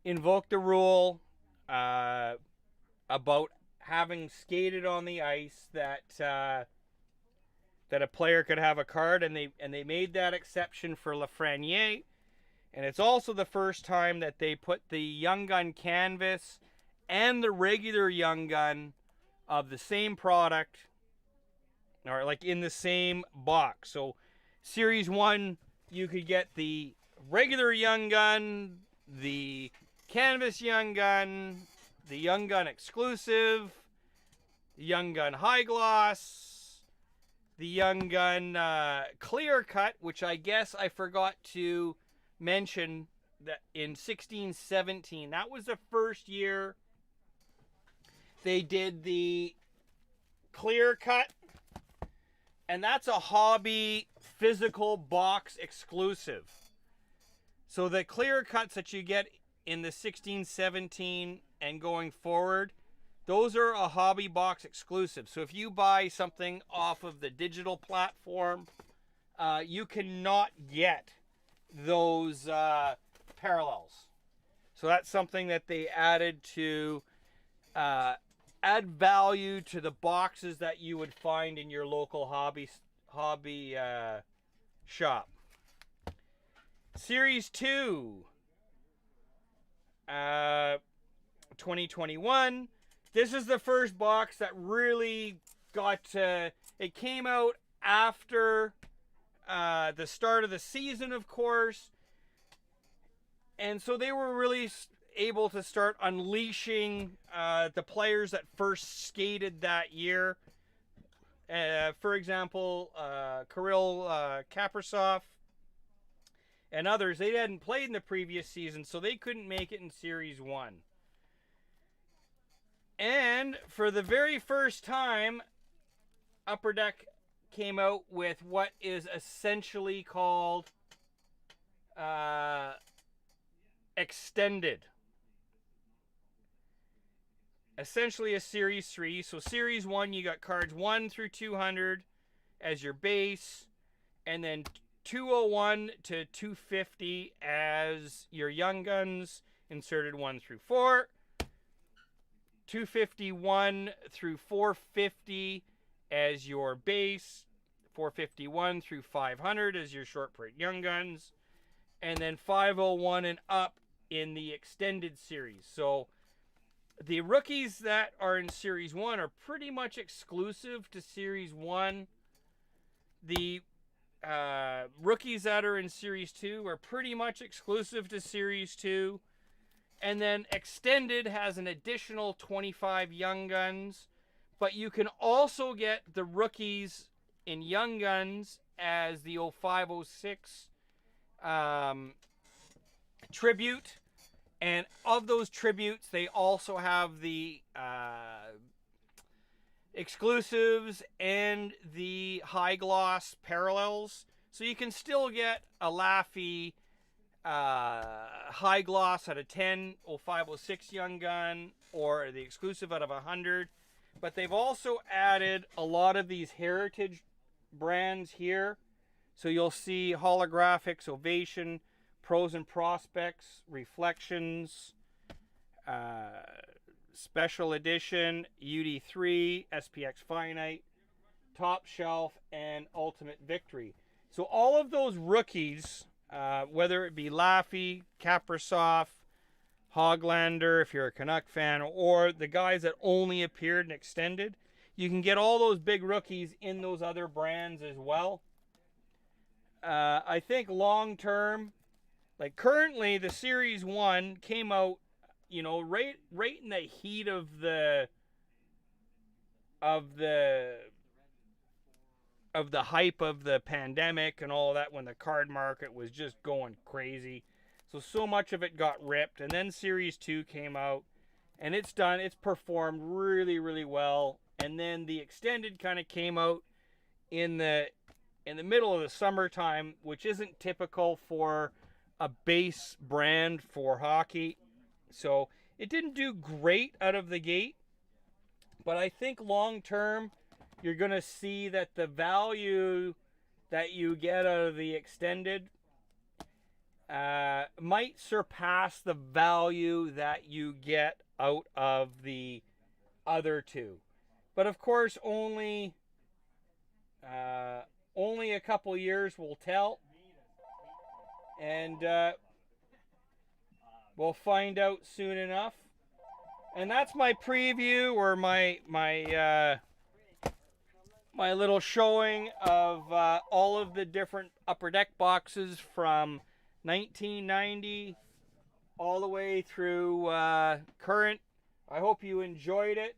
invoked the rule about having skated on the ice that a player could have a card, and they made that exception for Lafreniere. And it's also the first time that they put the Young Gun canvas and the regular Young Gun of the same product, or like in the same box. So Series 1, you could get the regular Young Gun, the Canvas Young Gun, the Young Gun exclusive, the Young Gun High Gloss, the Young Gun Clear Cut, which I guess I forgot to mention that in 16-17, that was the first year they did the Clear Cut, and that's a hobby physical box exclusive. So the clear cuts that you get in the 16-17 and going forward, those are a hobby box exclusive. So if you buy something off of the digital platform, you cannot get those parallels. So that's something that they added to add value to the boxes that you would find in your local hobby shop. Series 2, 2021. This is the first box that really got it came out after the start of the season, of course. And so they were really able to start unleashing the players that first skated that year. For example, Kirill Kaprizov and others, they hadn't played in the previous season, so they couldn't make it in Series 1. And for the very first time, Upper Deck came out with what is essentially called Extended. Essentially a Series 3. So Series 1, you got cards 1 through 200 as your base, and then 201 to 250 as your Young Guns, inserted 1 through 4. 251 through 450 as your base. 451 through 500 as your short print Young Guns. And then 501 and up in the extended series. So the rookies that are in Series 1 are pretty much exclusive to Series 1. The rookies that are in Series 2 are pretty much exclusive to Series 2. And then Extended has an additional 25 Young Guns. But you can also get the rookies in Young Guns as the 0506 tribute. And of those tributes, they also have the exclusives and the high gloss parallels. So you can still get a Laffy high gloss out of 10, 0506 Young Gun, or the exclusive out of 100. But they've also added a lot of these heritage brands here. So you'll see Holographics, Ovation, Pros and Prospects, Reflections, Special Edition, UD3, SPX Finite, Top Shelf, and Ultimate Victory. So all of those rookies, whether it be Laffy, Kaprizov, Hoglander, if you're a Canuck fan, or the guys that only appeared in Extended, you can get all those big rookies in those other brands as well. I think long term, like currently the Series 1 came out, you know, right in the heat of the hype of the pandemic and all of that, when the card market was just going crazy. So much of it got ripped, and then Series 2 came out, and it's performed really, really well. And then the Extended kind of came out in the middle of the summertime, which isn't typical for a base brand for hockey. So it didn't do great out of the gate, but I think long term you're going to see that the value that you get out of the Extended might surpass the value that you get out of the other two. But of course, only a couple years will tell, and we'll find out soon enough. And that's my preview, or my little showing of all of the different Upper Deck boxes from 1990 all the way through current. I hope you enjoyed it.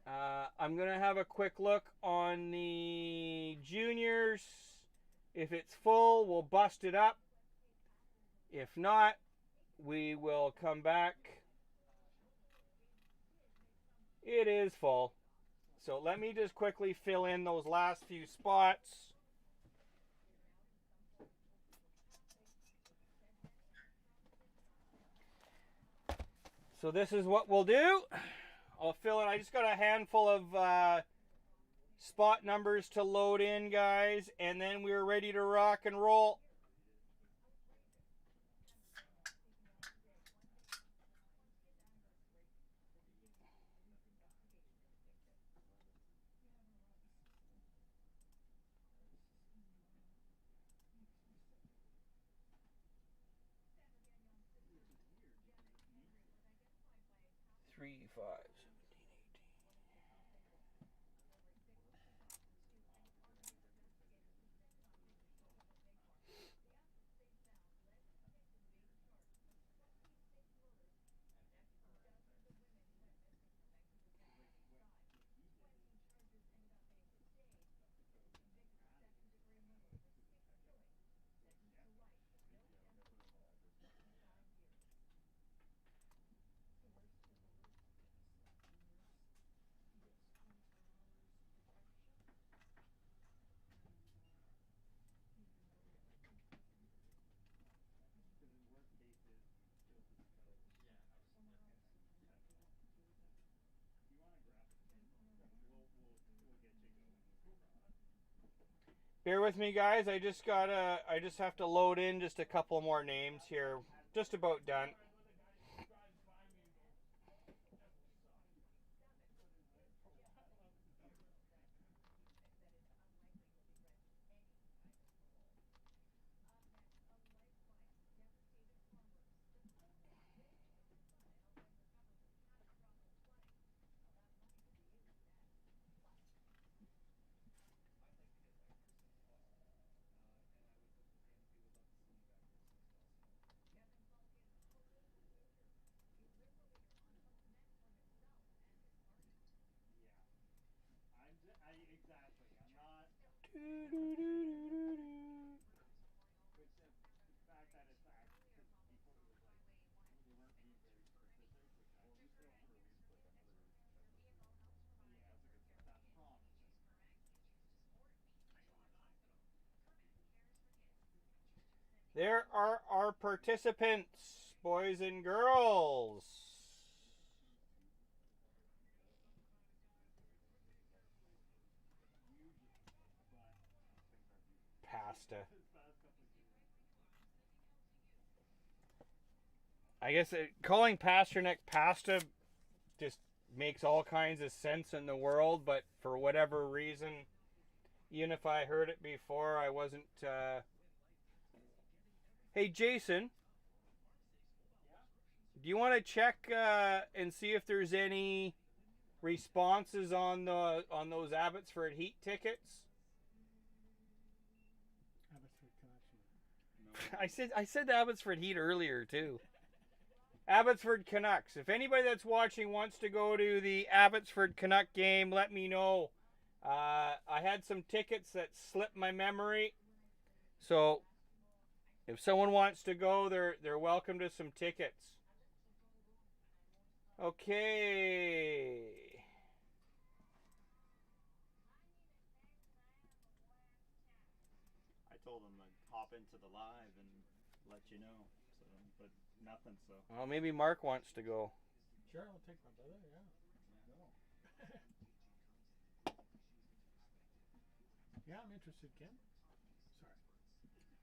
I'm going to have a quick look on the juniors. If it's full, we'll bust it up. If not, we will come back. It is full. So let me just quickly fill in those last few spots. So this is what we'll do. I'll fill in. I just got a handful of spot numbers to load in, guys, and then we're ready to rock and roll. Three, 5, Bear with me, guys. I just have to load in just a couple more names here. Just about done. Exactly. I'm not. The fact that it's because before it was like they weren't being very specific, which I yeah, that's a good start. That's promising. There are our participants, boys and girls. Pasta. I guess calling Pasternak pasta just makes all kinds of sense in the world, but for whatever reason, even if I heard it before, I wasn't. Hey, Jason, do you want to check and see if there's any responses on those Abbotsford Heat tickets? Abbotsford Connection. No. I said Abbotsford Heat earlier too. Abbotsford Canucks. If anybody that's watching wants to go to the Abbotsford Canuck game, let me know. I had some tickets that slipped my memory, so if someone wants to go, they're welcome to some tickets. Okay. I told them to hop into the live and let you know. So, but nothing. So. Well, maybe Mark wants to go. Sure, I'll take my brother. Yeah. Go. Yeah, I'm interested, Ken. Sorry.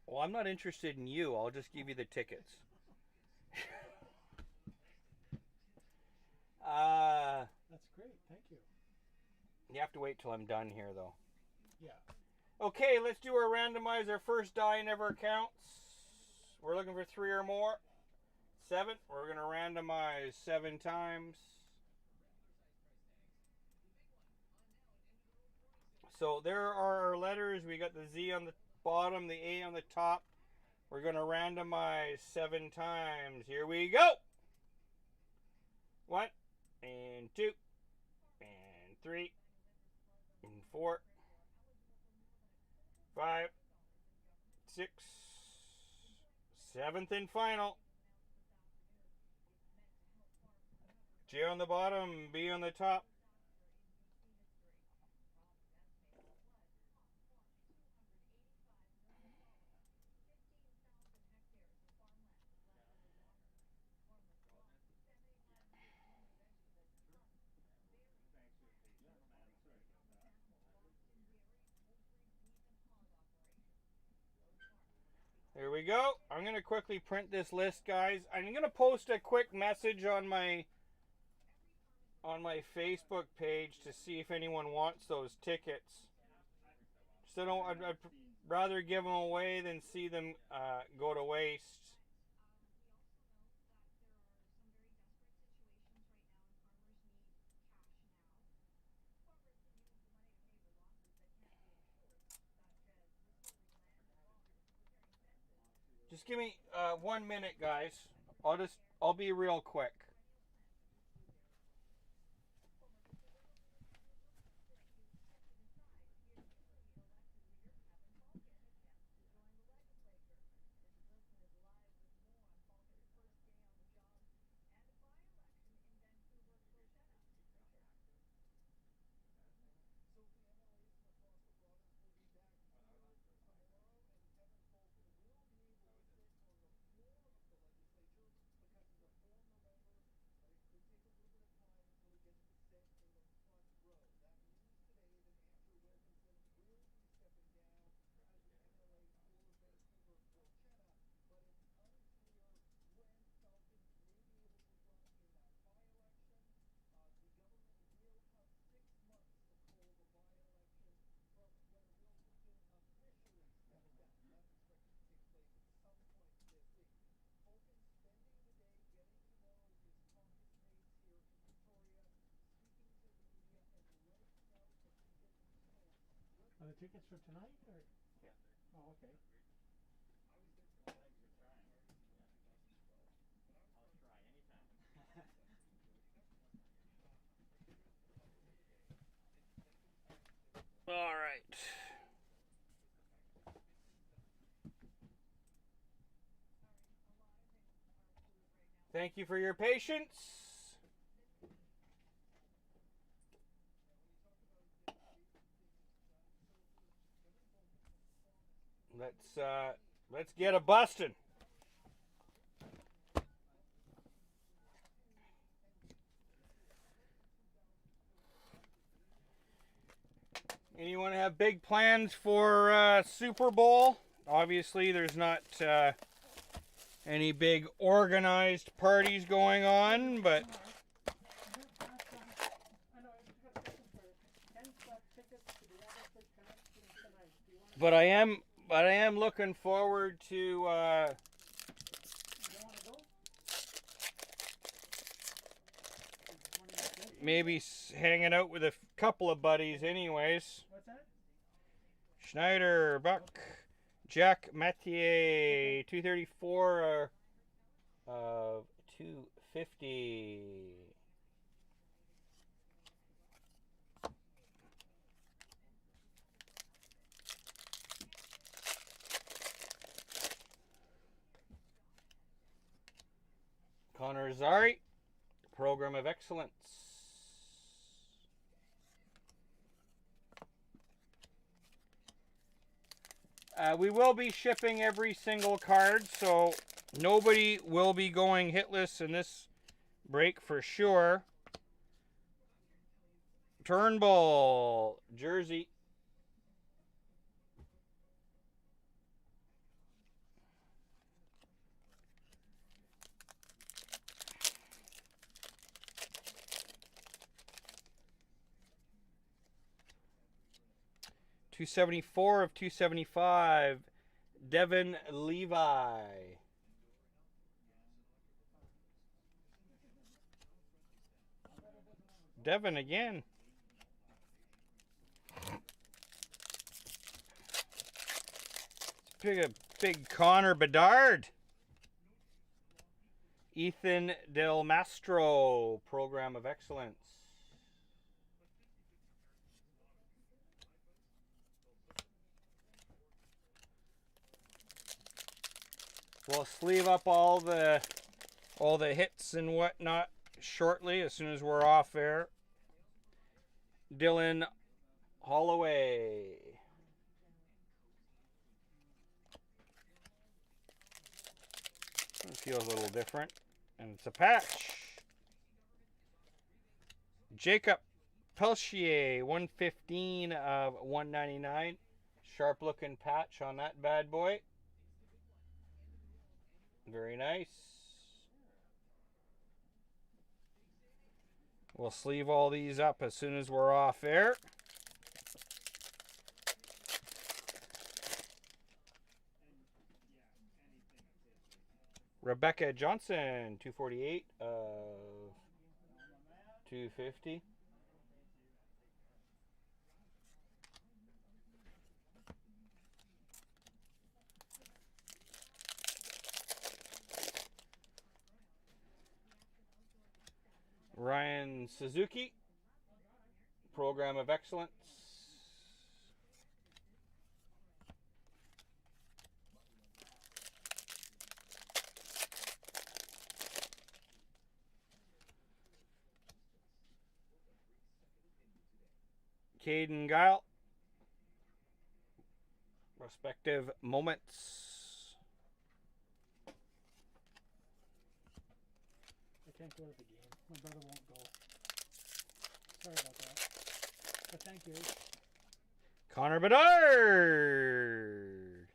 Well, I'm not interested in you. I'll just give you the tickets. That's great. Thank you. You have to wait till I'm done here, though. Yeah. Okay, let's do our randomizer. First die never counts. We're looking for 3 or more. 7. We're going to randomize 7 times. So there are our letters. We got the Z on the bottom, the A on the top. We're going to randomize 7 times. Here we go. 1 and 2 and 3, and 4, 5, 6, 7th and final. J on the bottom, B on the top. There we go. I'm going to quickly print this list, guys. I'm going to post a quick message on my Facebook page to see if anyone wants those tickets. So I'd rather give them away than see them go to waste. Just give me 1 minute, guys. I'll be real quick. Are the tickets for tonight? Or? Yeah. Oh, okay. All right. Thank you for your patience. Let's get a bustin'. Anyone have big plans for Super Bowl? Obviously, there's not any big organized parties going on, but I am looking forward to maybe hanging out with a couple of buddies anyways. What's that? Schneider, Buck, Jack Mathieu, 234 of 250. Connor Zari, Program of Excellence. We will be shipping every single card, so nobody will be going hitless in this break for sure. Turnbull, jersey. $274 of $275. Devin Levi. Devin again. Let's pick a big Connor Bedard. Ethan Del Mastro, Program of Excellence. We'll sleeve up all the hits and whatnot shortly as soon as we're off air. Dylan Holloway. It feels a little different. And it's a patch. Jacob Pelchier, 115 of 199. Sharp looking patch on that bad boy. Very nice. We'll sleeve all these up as soon as we're off air. Rebecca Johnson, 248 of 250. Ryan Suzuki, Program of Excellence. Caden Guile, Respective Moments. I can't go to the game. My brother won't go. Sorry about that. But thank you. Connor Bedard,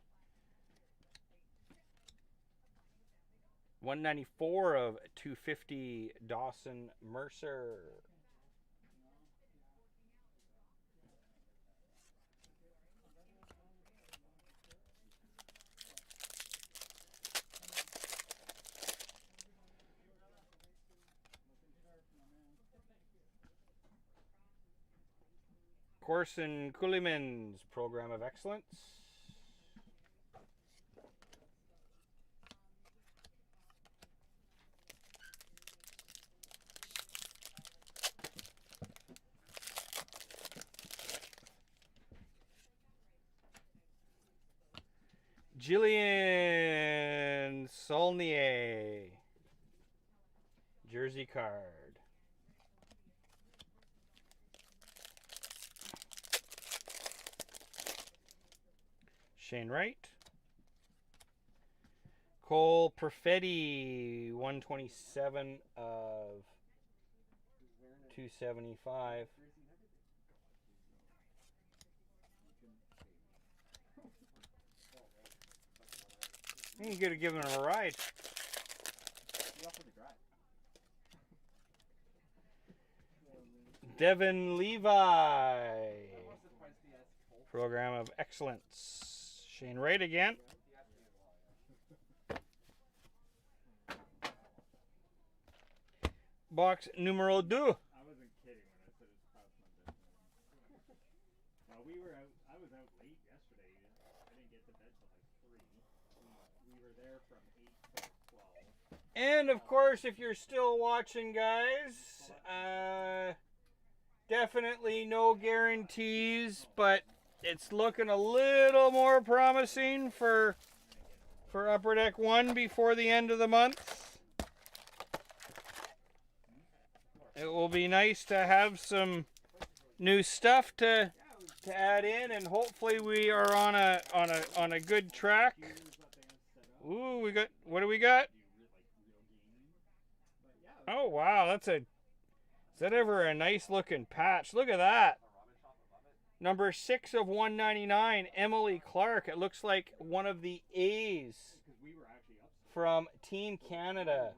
194 of 250. Dawson Mercer. Corson Kulimans, Program of Excellence. Jillian Saulnier, Jersey card. Shane Wright. Cole Perfetti, 127 of 275. You gotta give him a ride. Devin Levi, Program of Excellence. Shane Wright again. Box numero 2. I wasn't kidding when I said it's past my bedtime. Well, we were out. I was out late yesterday. I didn't get to bed till like 3. We were there from 8 till 12. And of course, if you're still watching, guys, definitely no guarantees, but it's looking a little more promising for Upper Deck 1 before the end of the month. It will be nice to have some new stuff to add in, and hopefully we are on a good track. Ooh, we got, what do we got? Oh wow, is that ever a nice looking patch? Look at that. Number 6 of 199, Emily Clark. It looks like one of the A's from Team Canada.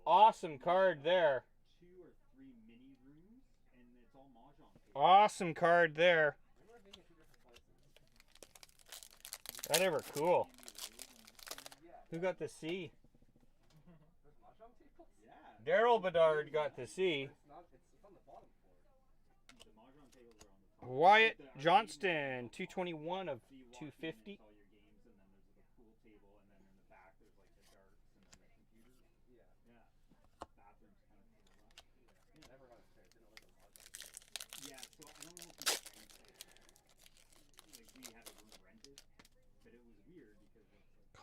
Awesome card there. Awesome card there. That ever cool. Who got the C? Daryl Bedard got the C. Wyatt Johnston, 221 of 250.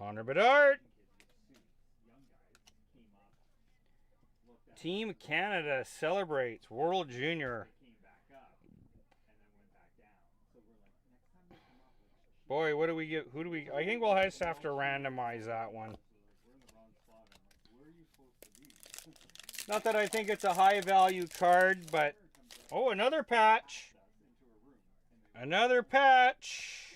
Connor Bedard. Young guys came up, looked at Team Canada celebrates World Junior. came back up, and then went back down. So we're like, next time they come up, like, Boy, what do we get? Who do we? I think we'll just have to randomize that one. we're in the wrong spot. I'm like, where are you supposed to be? Not that I think it's a high value card, but oh, another patch. Another patch.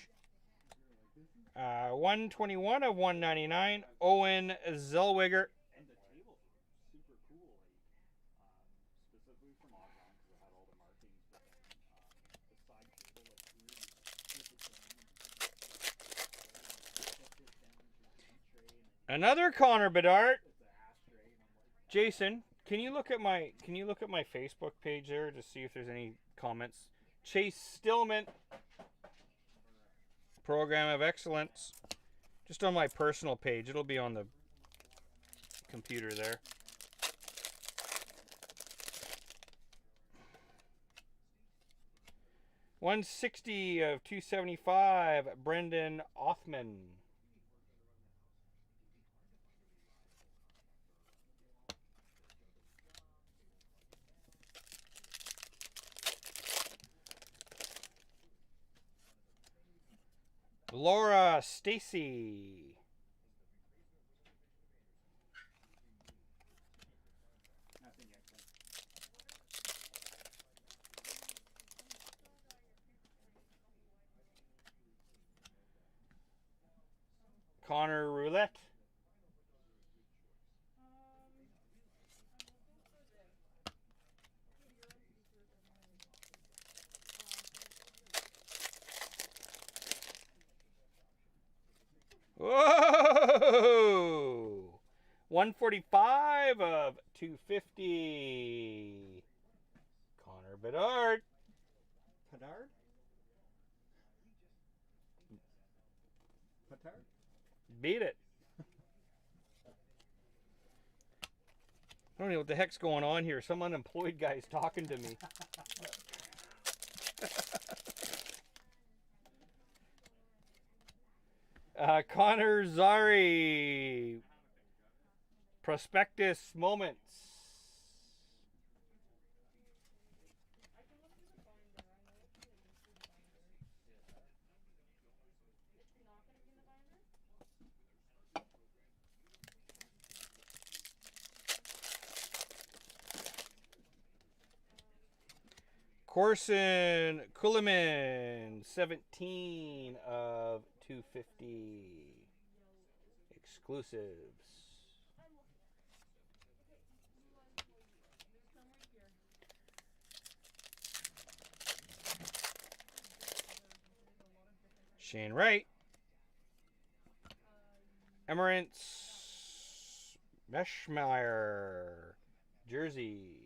121 of 199. Owen Zellweger. And the table was super cool, like specifically from Oblong because it had all the markings, but then the side table, like really flip it down, flip it down into a drink tray, and then Another Connor Bedard. it's an ashtray, and I'm like, Jason, can you look at my Facebook page there to see if there's any comments? Chase Stillman. Program of Excellence. Just on my personal page. It'll be on the computer there. $160 of $275. Brendan Othman. Laura Stacy. nothing yet. Connor Roulette. Whoa! 145 of 250. Connor Bedard. Petard? Petard? Beat it. I don't know what the heck's going on here. Some unemployed guy's talking to me. Connor Zari. Prospectus Moments. Corson Kuliman, 17 of 250. Exclusives. Shane Wright. Emirates Meshmeyer. Jersey.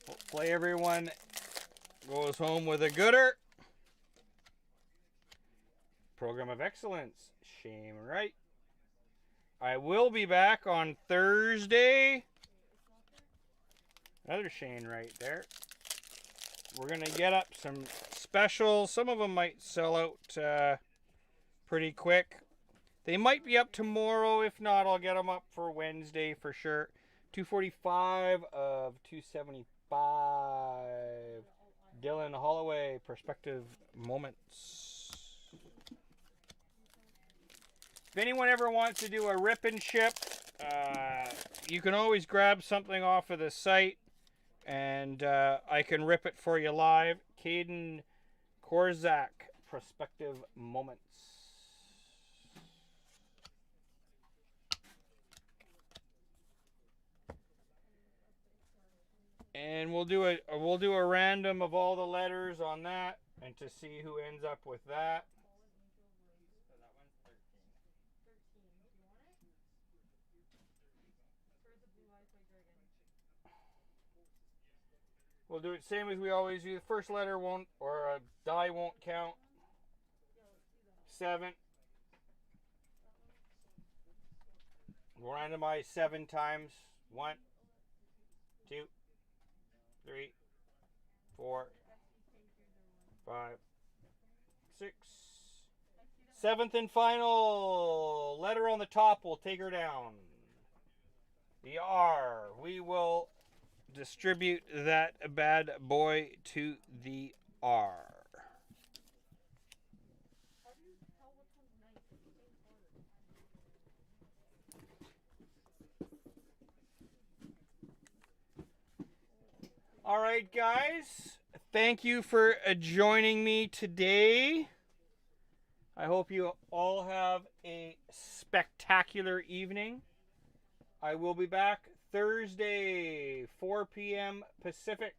Hopefully everyone goes home with a gooder. Program of Excellence. Shane Wright. I will be back on Thursday. Another Shane Wright there. We're going to get up some specials. Some of them might sell out pretty quick. They might be up tomorrow. If not, I'll get them up for Wednesday for sure. 245 of 275. Dylan Holloway, Perspective Moments. If anyone ever wants to do a rip and ship, you can always grab something off of the site and I can rip it for you live. Caden Korzak, Perspective Moments. And we'll do a random of all the letters on that, and to see who ends up with that. So that one's 13. We'll do it same as we always do. The first letter won't, or a die won't count. 7. We'll randomize 7 times. 1, 2, 3, 4, 5, 6. 7th and final. Letter on the top will take her down. The R. We will distribute that bad boy to the R. All right, guys. Thank you for joining me today. I hope you all have a spectacular evening. I will be back Thursday, 4 p.m. Pacific.